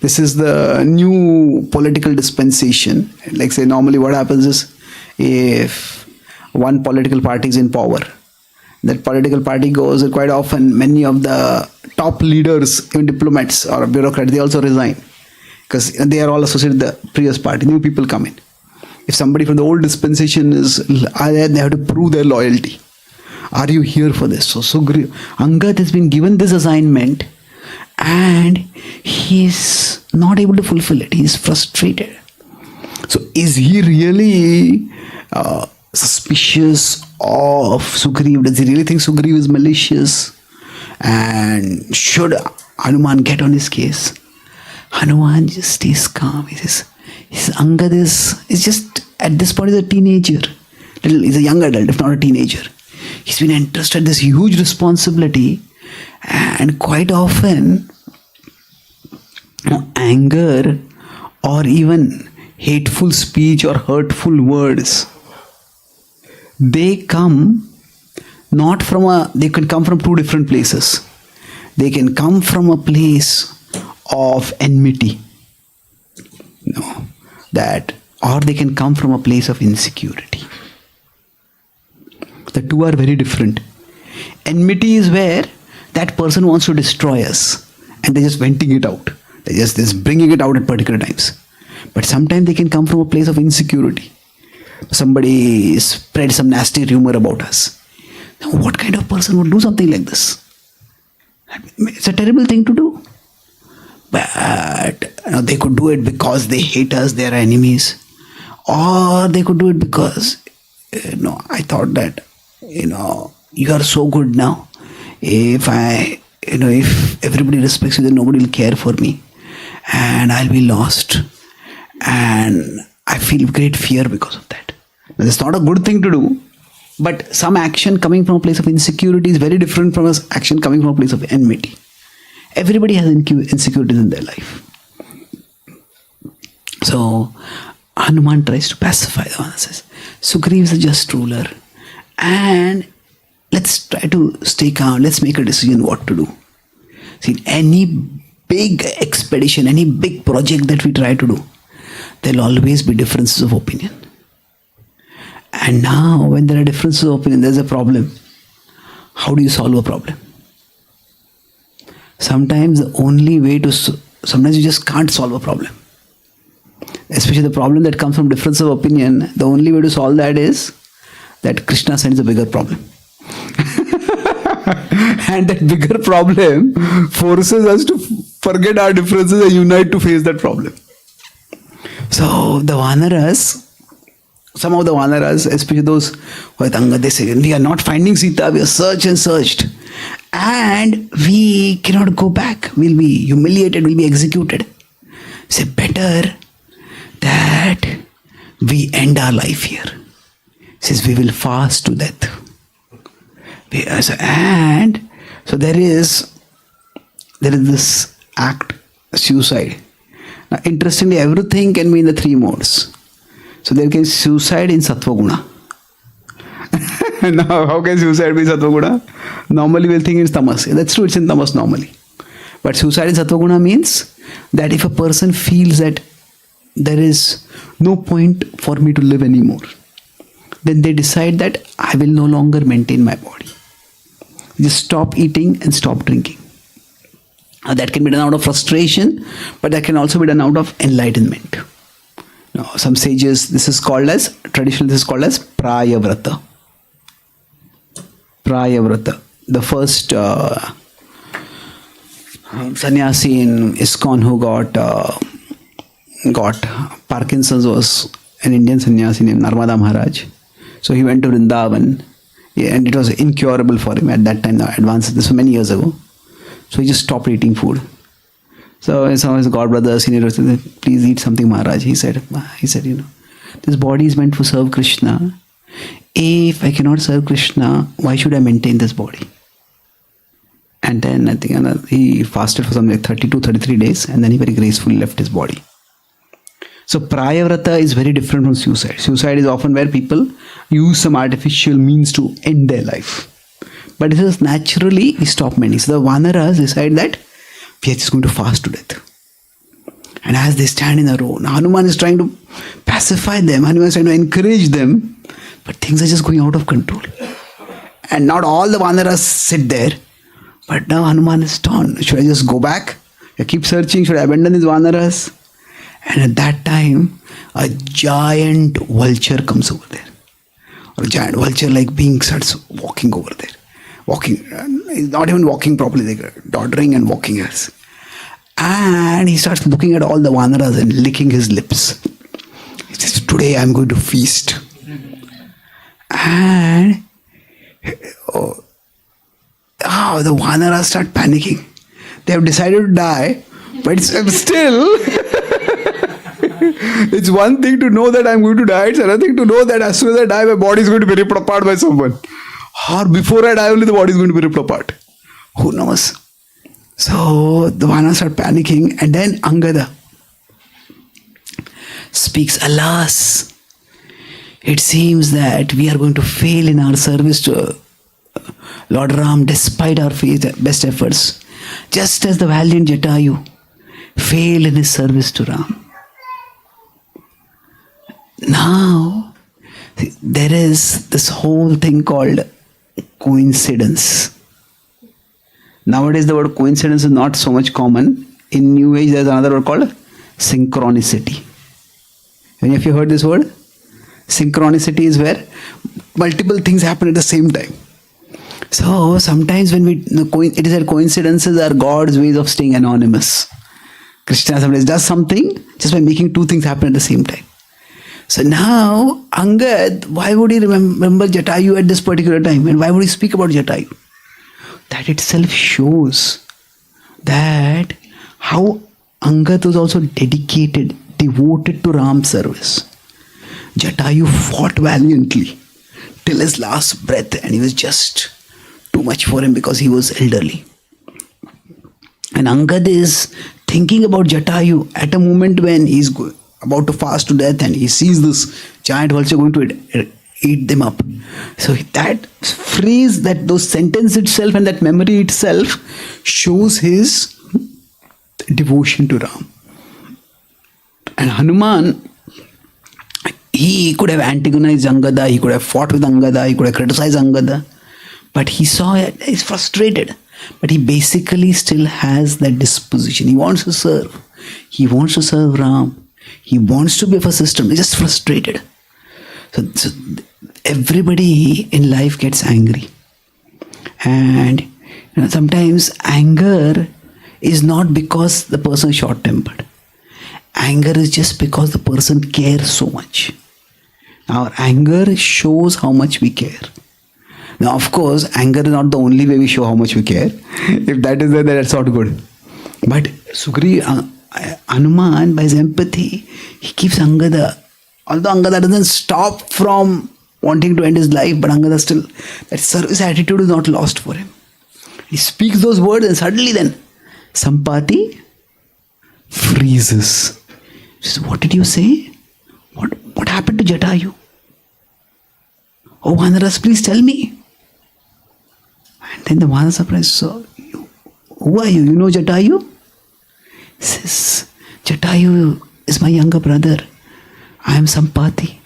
[SPEAKER 1] This is the new political dispensation. Like say normally what happens is, if one political party is in power, that political party goes, quite often many of the top leaders, even diplomats or bureaucrats, they also resign because they are all associated with the previous party. New people come in. If somebody from the old dispensation is there, they have to prove their loyalty. Are you here for this? So Angad has been given this assignment and he is not able to fulfill it. He is frustrated. So is he really suspicious of Sugriva? Does he really think Sugriva is malicious? And should Hanuman get on his case? Hanuman just stays calm. He says, Angad is just, at this point, he's a teenager. He's a young adult, if not a teenager. He's been entrusted this huge responsibility, and quite often anger or even hateful speech or hurtful words, they come not from they can come from two different places. They can come from a place of enmity. That or they can come from a place of insecurity. The two are very different. Enmity is where that person wants to destroy us and they're just venting it out. They're just bringing it out at particular times. But sometimes they can come from a place of insecurity. Somebody spread some nasty rumor about us. Now, what kind of person would do something like this? It's a terrible thing to do. But they could do it because they hate us, they are enemies. Or they could do it because, I thought that, you are so good now. If everybody respects you, then nobody will care for me. And I'll be lost. And I feel great fear because of that. Now, that's not a good thing to do. But some action coming from a place of insecurity is very different from action coming from a place of enmity. Everybody has insecurities in their life. So, Hanuman tries to pacify the one. Says, Sugriva is a just ruler. And let's try to stay calm. Let's make a decision what to do. See, any big expedition, any big project that we try to do, there'll always be differences of opinion. And now, when there are differences of opinion, there's a problem. How do you solve a problem? Sometimes sometimes you just can't solve a problem. Especially the problem that comes from difference of opinion, the only way to solve that is that Krishna sends a bigger problem. And that bigger problem forces us to forget our differences and unite to face that problem. So the Vanaras, some of the Vanaras, especially those who are Angad, they say, we are not finding Sita, we have searched and searched. And we cannot go back. We'll be humiliated, we'll be executed. Say, better that we end our life here. Says, we will fast to death. And so there is this act, suicide. Now, interestingly, everything can be in the three modes. So there can be suicide in Sattva Guna. Now, how can suicide be in Sattva Guna? Normally we'll think it's Tamas. That's true, it's in Tamas normally. But suicide in Sattva Guna means that if a person feels that there is no point for me to live anymore, then they decide that I will no longer maintain my body. Just stop eating and stop drinking. Now, that can be done out of frustration, but that can also be done out of enlightenment. Now, some sages, traditionally this is called as Prayavrata. Prayavrata. The first sannyasi in ISKCON who got Parkinson's was an Indian sannyasi named Narmada Maharaj. So he went to Vrindavan, and it was incurable for him at that time. This was many years ago. So he just stopped eating food. So some of his godbrothers, senior said, please eat something, Maharaj. He said, this body is meant to serve Krishna. If I cannot serve Krishna, why should I maintain this body? And then I think he fasted for something like 33 days, and then he very gracefully left his body. So Prayavrata is very different from suicide. Suicide is often where people use some artificial means to end their life. But it is naturally we stop many. So the Vanaras decide that we are just going to fast to death. And as they stand in a row, now Hanuman is trying to pacify them. Hanuman is trying to encourage them. But things are just going out of control. And not all the Vanaras sit there. But now Hanuman is torn. Should I just go back? I keep searching. Should I abandon these Vanaras? And at that time, a giant vulture comes over there. Or a giant vulture-like being starts walking over there. He's not even walking properly, they're doddering and walking us. And he starts looking at all the Vanaras and licking his lips. He says, today I'm going to feast. And the Vanaras start panicking. They have decided to die, but still, it's one thing to know that I'm going to die, it's another thing to know that as soon as I die, my body is going to be ripped apart by someone. Or before I die, only the body is going to be ripped apart. Who knows? So the Vanaras start panicking, and then Angada speaks, alas, it seems that we are going to fail in our service to Lord Ram despite our best efforts, just as the valiant Jatayu failed in his service to Ram. Now, there is this whole thing called coincidence. Nowadays, the word coincidence is not so much common. In New Age, there's another word called synchronicity. Any of you heard this word? Synchronicity is where multiple things happen at the same time. So sometimes when it is that coincidences are God's ways of staying anonymous. Krishna sometimes does something just by making two things happen at the same time. So now, Angad, why would he remember Jatayu at this particular time? And why would he speak about Jatayu? That itself shows that how Angad was also dedicated, devoted to Ram's service. Jatayu fought valiantly till his last breath, and he was just too much for him because he was elderly. And Angad is thinking about Jatayu at a moment when he's about to fast to death and he sees this giant vulture going to eat them up. So that phrase, those sentence itself and that memory itself shows his devotion to Ram. And Hanuman, he could have antagonized Angada, he could have fought with Angada, he could have criticized Angada, but he saw it, he's frustrated. But he basically still has that disposition. He wants to serve. He wants to serve Ram. He wants to be of a system. He's just frustrated. So everybody in life gets angry. And sometimes anger is not because the person is short-tempered. Anger is just because the person cares so much. Our anger shows how much we care. Now, of course, anger is not the only way we show how much we care. If that is there, then that's not good. But Sugriva, Hanuman, by his empathy, he keeps Angada. Although Angada doesn't stop from wanting to end his life, but Angada still, that service attitude is not lost for him. He speaks those words and suddenly then, Sampati freezes. He says, what did you say? What happened to Jatayu? Oh, Vanaras, please tell me. And then the Vanaras surprised, so, who are you? You know Jatayu? He says, Jatayu is my younger brother. I am Sampati.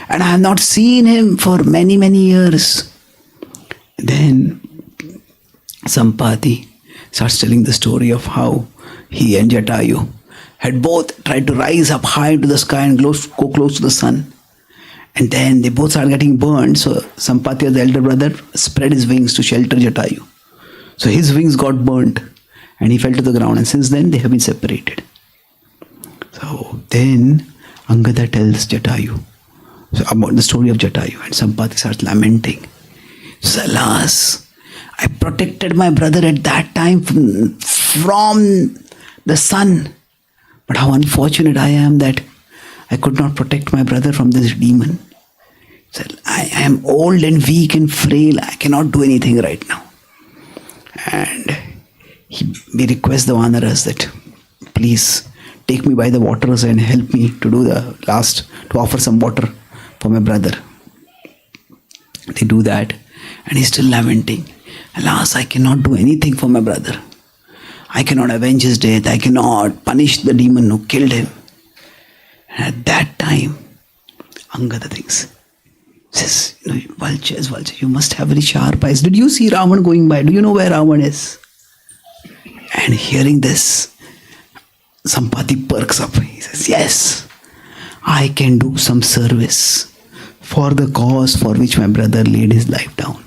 [SPEAKER 1] And I have not seen him for many, many years. Then Sampati starts telling the story of how he and Jatayu had both tried to rise up high into the sky and go close to the sun. And then they both started getting burned. So Sampati, the elder brother, spread his wings to shelter Jatayu. So his wings got burnt and he fell to the ground. And since then they have been separated. So then Angada tells Jatayu about the story of Jatayu. And Sampati starts lamenting. So, alas, I protected my brother at that time from the sun. But how unfortunate I am that I could not protect my brother from this demon. So I am old and weak and frail. I cannot do anything right now. And we request the Vanaras that please take me by the waters and help me to do to offer some water for my brother. They do that and he's still lamenting. Alas, I cannot do anything for my brother. I cannot avenge his death. I cannot punish the demon who killed him. And at that time, Angada thinks, says, vulture, you must have very sharp eyes. Did you see Ravan going by? Do you know where Ravan is? And hearing this, Sampati perks up. He says, yes, I can do some service for the cause for which my brother laid his life down.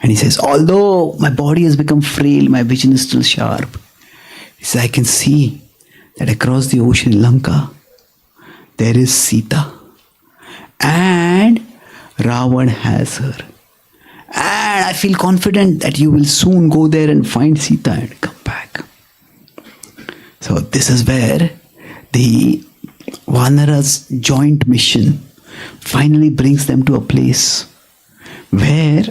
[SPEAKER 1] And he says, although my body has become frail, my vision is still sharp. He says, I can see that across the ocean in Lanka, there is Sita. And Ravan has her. And I feel confident that you will soon go there and find Sita and come back. So this is where the Vanara's joint mission finally brings them to a place where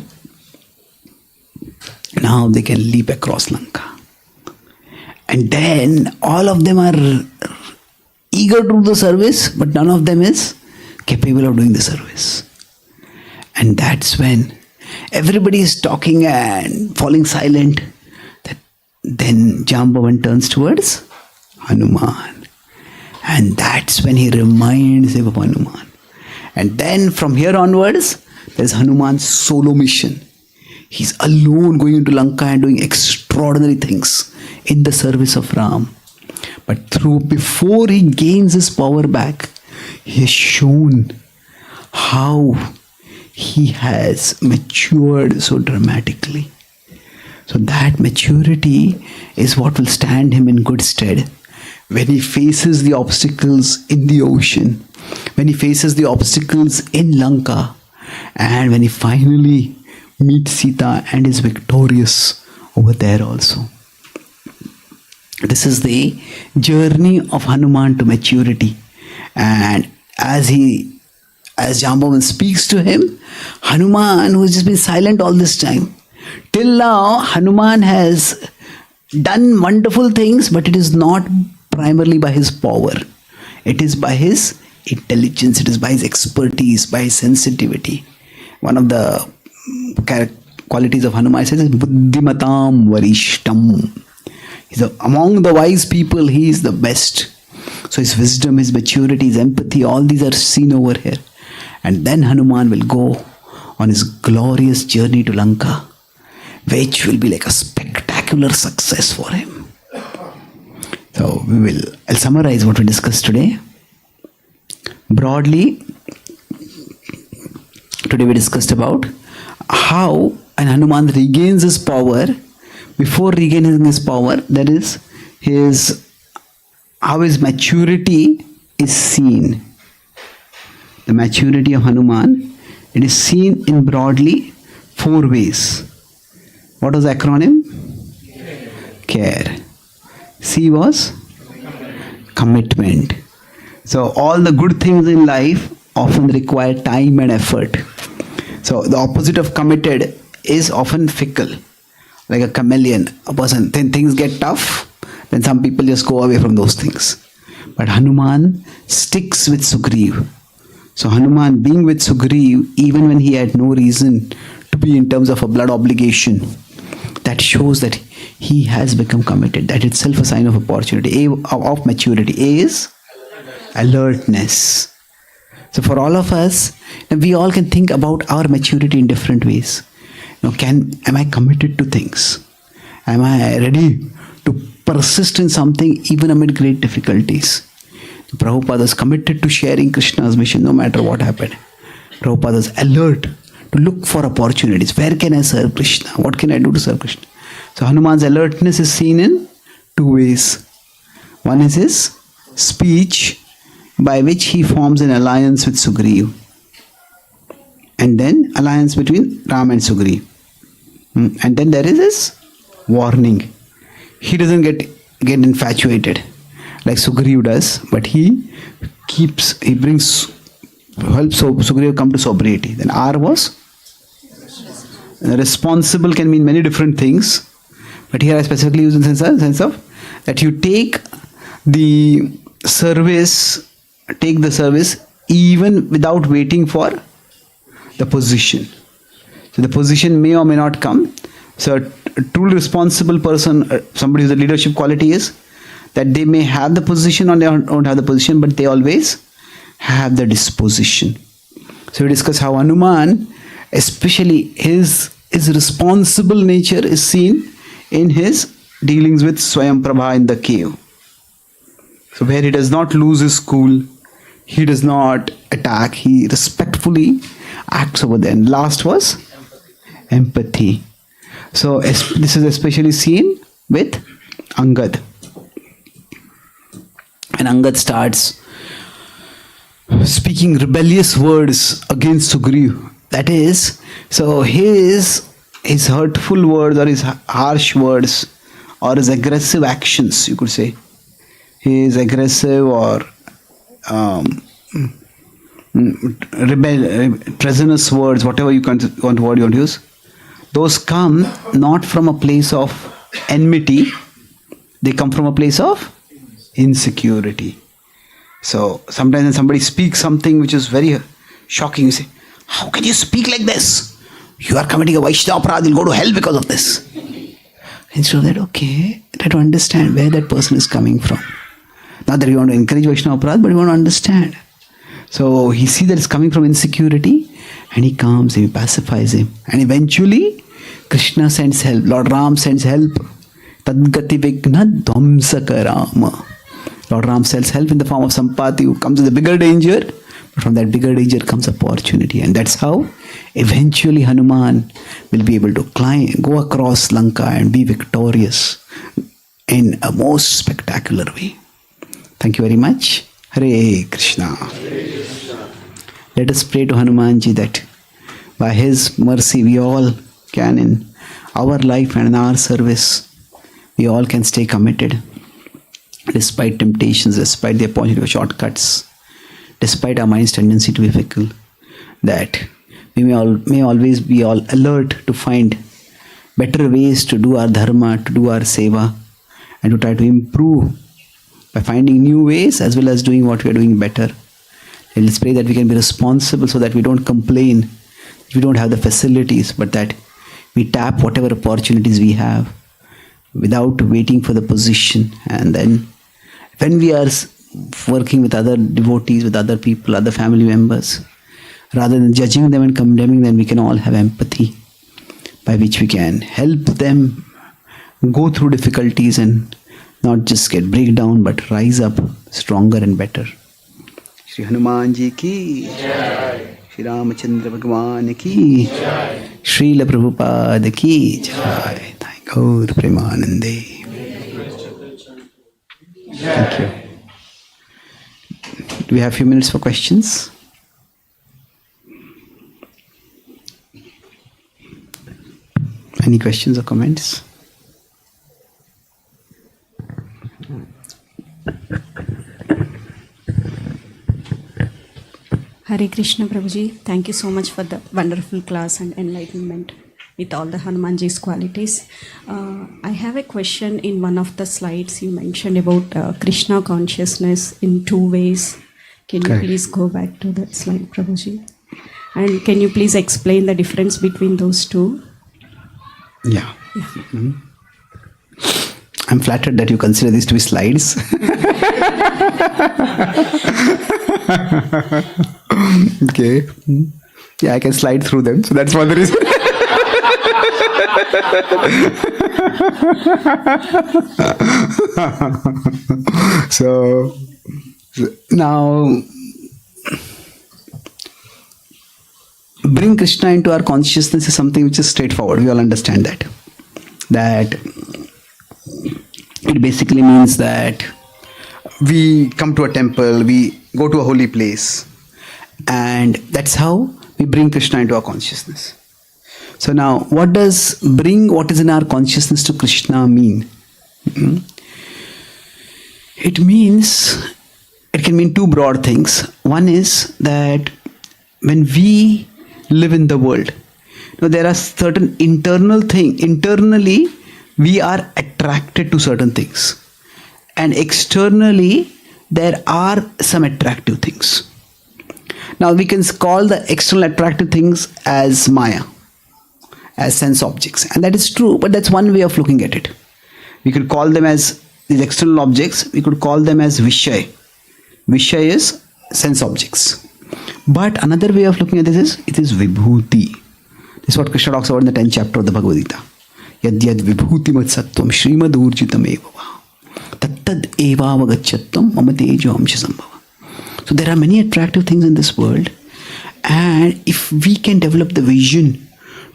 [SPEAKER 1] now they can leap across Lanka. And then all of them are eager to do the service, but none of them is capable of doing the service. And that's when everybody is talking and falling silent. Then Jambavan turns towards Hanuman. And that's when he reminds him of Hanuman. And then from here onwards, there's Hanuman's solo mission. He's alone going into Lanka and doing extraordinary things in the service of Ram. But before he gains his power back, he has shown how he has matured so dramatically. So that maturity is what will stand him in good stead when he faces the obstacles in the ocean, when he faces the obstacles in Lanka, and when he finally meets Sita and is victorious over there also. This is the journey of Hanuman to maturity. And as Jambavan speaks to him, Hanuman, who has just been silent all this time, till now Hanuman has done wonderful things, but it is not primarily by his power. It is by his intelligence, it is by his expertise, by his sensitivity. One of the qualities of Hanuman says is Buddhimatam Varishtam. Among the wise people, he is the best. So his wisdom, his maturity, his empathy, all these are seen over here. And then Hanuman will go on his glorious journey to Lanka, which will be like a spectacular success for him. So I'll summarize what we discussed today. Broadly, today we discussed about how an Hanuman regains his power. Before regaining his power, that is how his maturity is seen. The maturity of Hanuman, it is seen in broadly 4 ways. What was the acronym? C.A.R.E. C was commitment. So all the good things in life often require time and effort. So the opposite of committed is often fickle. Like a chameleon, a person, then things get tough, then some people just go away from those things. But Hanuman sticks with Sugriva. So Hanuman being with Sugriva, even when he had no reason to be in terms of a blood obligation, that shows that he has become committed. That itself a sign of opportunity, of maturity. A is alertness. So for all of us, we all can think about our maturity in different ways. Am I committed to things? Am I ready to persist in something even amid great difficulties? Prabhupada was committed to sharing Krishna's mission no matter what happened. Prabhupada was alert to look for opportunities. Where can I serve Krishna? What can I do to serve Krishna? So Hanuman's alertness is seen in 2 ways. One is his speech, by which he forms an alliance with Sugriva. And then alliance between Ram and Sugriva. And then there is his warning. He doesn't get infatuated like Sugriva does, but he helps Sugriva come to sobriety. Then R was responsible, can mean many different things, but here I specifically use in the sense of that you take the service even without waiting for the position. So the position may or may not come. So a truly responsible person, somebody who's a leadership quality is that they may have the position or they don't have the position, but they always have the disposition. So we discuss how Hanuman, especially his responsible nature is seen in his dealings with Swayam Prabha in the cave. So where he does not lose his cool, he does not attack, he respectfully acts over there. And last was empathy. So this is especially seen with Angad. And Angad starts speaking rebellious words against Sugriva. That is, so his hurtful words or his harsh words or his aggressive actions, you could say, his aggressive or treasonous words, whatever you want to use, those come not from a place of enmity, they come from a place of insecurity. So sometimes when somebody speaks something which is very shocking, you say, how can you speak like this? You are committing a Vaishnava aparadha, you'll go to hell because of this. Instead of that, okay, try to understand where that person is coming from. Not that we want to encourage Vaishnava aparadha, but we want to understand. So he sees that it's coming from insecurity and he calms him, he pacifies him. And eventually, Krishna sends help. Lord Ram sends help. Tadgati vigna dhamsakarama. Lord Ram sends help in the form of Sampati who comes with a bigger danger. But from that bigger danger comes opportunity. And that's how eventually Hanuman will be able to go across Lanka and be victorious in a most spectacular way. Thank you very much. Hare Krishna. Let us pray to Hanumanji that by his mercy we all can, in our life and in our service, we all can stay committed despite temptations, despite the opportunity of shortcuts, despite our mind's tendency to be fickle, that we may always be all alert to find better ways to do our dharma, to do our seva, and to try to improve by finding new ways as well as doing what we are doing better. And let's pray that we can be responsible so that we don't complain, that we don't have the facilities, but that we tap whatever opportunities we have without waiting for the position. And then when we are working with other devotees, with other people, other family members, rather than judging them and condemning them, we can all have empathy by which we can help them go through difficulties and not just get break down but rise up stronger and better. Shri Hanuman ji ki jai. Shri Ramachandra Bhagwan ki jai. Srila Prabhupada ki jai. Thank God Premanande. Thank you. Do we have a few minutes for questions? Any questions or comments?
[SPEAKER 5] Hare Krishna Prabhuji, thank you so much for the wonderful class and enlightenment with all the Hanumanji's qualities. I have a question. In one of the slides you mentioned about Krishna consciousness in two ways. Can you please go back to that slide, Prabhuji? And can you please explain the difference between those two?
[SPEAKER 1] Yeah. Mm-hmm. I'm flattered that you consider these to be slides. Okay. Yeah, I can slide through them. So that's one the reason. So now, bring Krishna into our consciousness is something which is straightforward. We all understand that. That it basically means that we come to a temple, we go to a holy place, and that's how we bring Krishna into our consciousness. So now, what does bring what is in our consciousness to Krishna mean? It means, it can mean two broad things. One is that when we live in the world, there are certain internal things. Internally, we are attracted to certain things. And externally, there are some attractive things. Now, we can call the external attractive things as Maya, as sense objects. And that is true, but that's one way of looking at it. We could call them as these external objects. We could call them as Vishay. Vishay is sense objects. But another way of looking at this is, it is Vibhuti. This is what Krishna talks about in the 10th chapter of the Bhagavad Gita. Yad yad vibhuti mat sattvam shrimad urjitam eva tattad eva avagachattam mama tejo amsha sambhava. So there are many attractive things in this world, and if we can develop the vision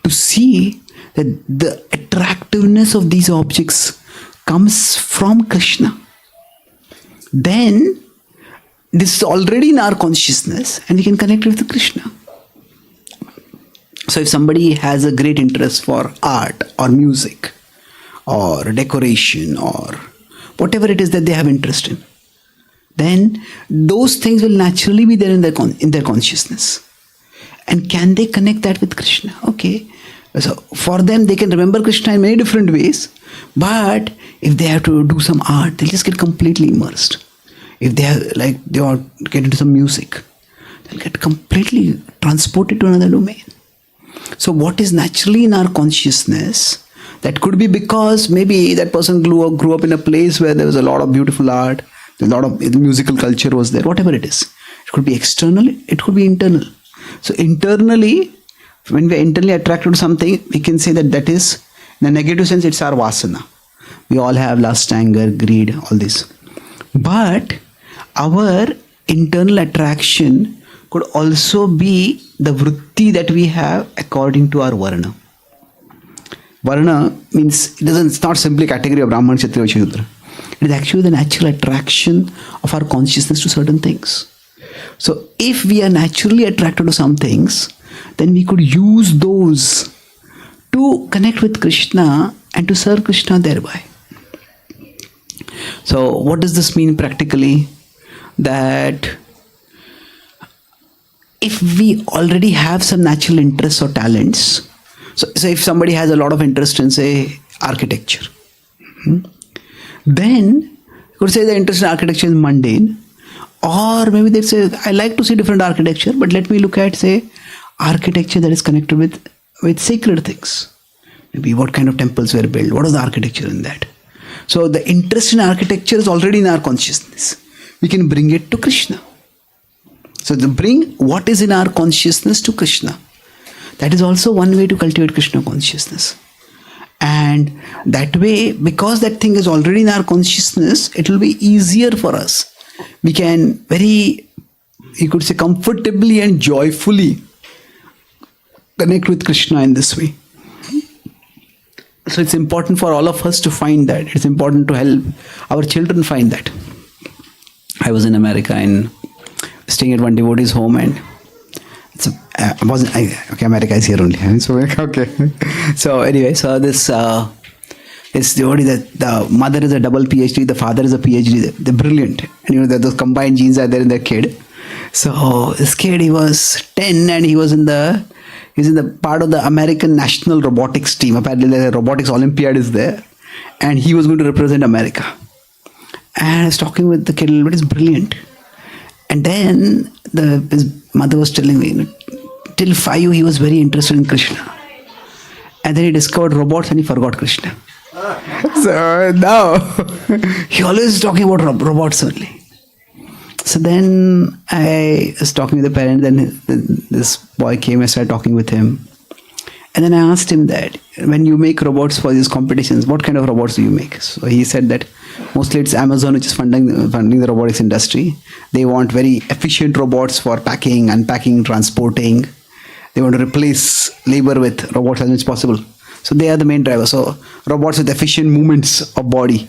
[SPEAKER 1] to see that the attractiveness of these objects comes from Krishna, then this is already in our consciousness and we can connect with Krishna. So if somebody has a great interest for art or music or decoration or whatever it is that they have interest in, then those things will naturally be there in their consciousness. And can they connect that with Krishna? Okay. So for them, they can remember Krishna in many different ways. But if they have to do some art, they'll just get completely immersed. If they want to get into some music, they'll get completely transported to another domain. So what is naturally in our consciousness, that could be because maybe that person grew up in a place where there was a lot of beautiful art, a lot of musical culture was there, whatever it is. It could be external, it could be internal. So internally, when we are internally attracted to something, we can say that is, in a negative sense, it's our vasana. We all have lust, anger, greed, all this. But our internal attraction could also be the vritti that we have according to our varna. Varna means, it's not simply a category of Brahman, Kshatriya, Shudra. It is actually the natural attraction of our consciousness to certain things. So if we are naturally attracted to some things, then we could use those to connect with Krishna and to serve Krishna thereby. So what does this mean practically? That if we already have some natural interests or talents, so if somebody has a lot of interest in, say, architecture, then you could say the interest in architecture is mundane, or maybe they say, I like to see different architecture, but let me look at, say, architecture that is connected with sacred things. Maybe what kind of temples were built, what is the architecture in that. So the interest in architecture is already in our consciousness. We can bring it to Krishna. So to bring what is in our consciousness to Krishna. That is also one way to cultivate Krishna consciousness. And that way, because that thing is already in our consciousness, it will be easier for us. We can you could say, comfortably and joyfully connect with Krishna in this way. So it's important for all of us to find that. It's important to help our children find that. I was in America and staying at one devotee's home, and America is here only. So okay. So anyway, so this devotee, that the mother is a double PhD, the father is a PhD. They're brilliant, and those combined genes are there in their kid. So this kid, he was 10, and he's in the part of the American National Robotics team. Apparently, the robotics Olympiad is there, and he was going to represent America. And I was talking with the kid, but he's brilliant. And then his mother was telling me, till 5 he was very interested in Krishna. And then he discovered robots and he forgot Krishna. So now he always is talking about robots only. So then I was talking with the parent, then this boy came, I started talking with him. And then I asked him that, when you make robots for these competitions, what kind of robots do you make? So he said that mostly it's Amazon which is funding the robotics industry. They want very efficient robots for packing, unpacking, transporting. They want to replace labor with robots as much as possible. So they are the main driver. So robots with efficient movements of body,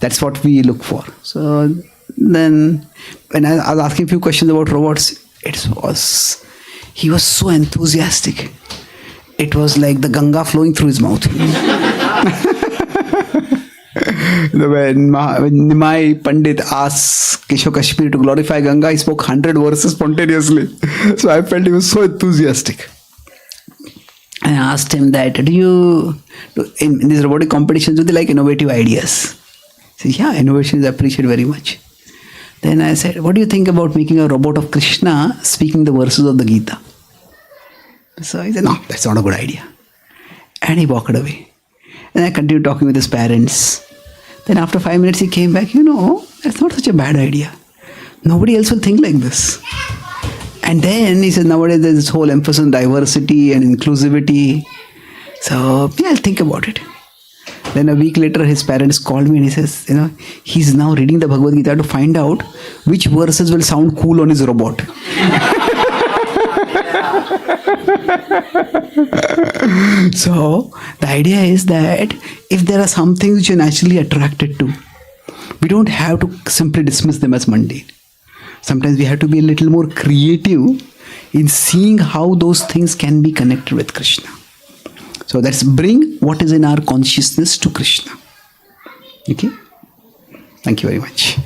[SPEAKER 1] that's what we look for. So then when I was asking a few questions about robots, he was so enthusiastic. It was like the Ganga flowing through his mouth. When Nimai Pandit asked Keshav Kashmiri to glorify Ganga, he spoke 100 verses spontaneously. So I felt he was so enthusiastic. And I asked him that, in these robotic competitions, do they like innovative ideas? He said, yeah, innovation is appreciated very much. Then I said, what do you think about making a robot of Krishna speaking the verses of the Gita? So he said, no, that's not a good idea. And he walked away. And I continued talking with his parents. Then after 5 minutes he came back, that's not such a bad idea. Nobody else will think like this. And then he said, nowadays there's this whole emphasis on diversity and inclusivity. So yeah, I'll think about it. Then a week later his parents called me and he says, he's now reading the Bhagavad Gita to find out which verses will sound cool on his robot. So the idea is that if there are some things which you're naturally attracted to, we don't have to simply dismiss them as mundane. Sometimes we have to be a little more creative in seeing how those things can be connected with Krishna. So let's bring what is in our consciousness to Krishna. Okay? Thank you very much.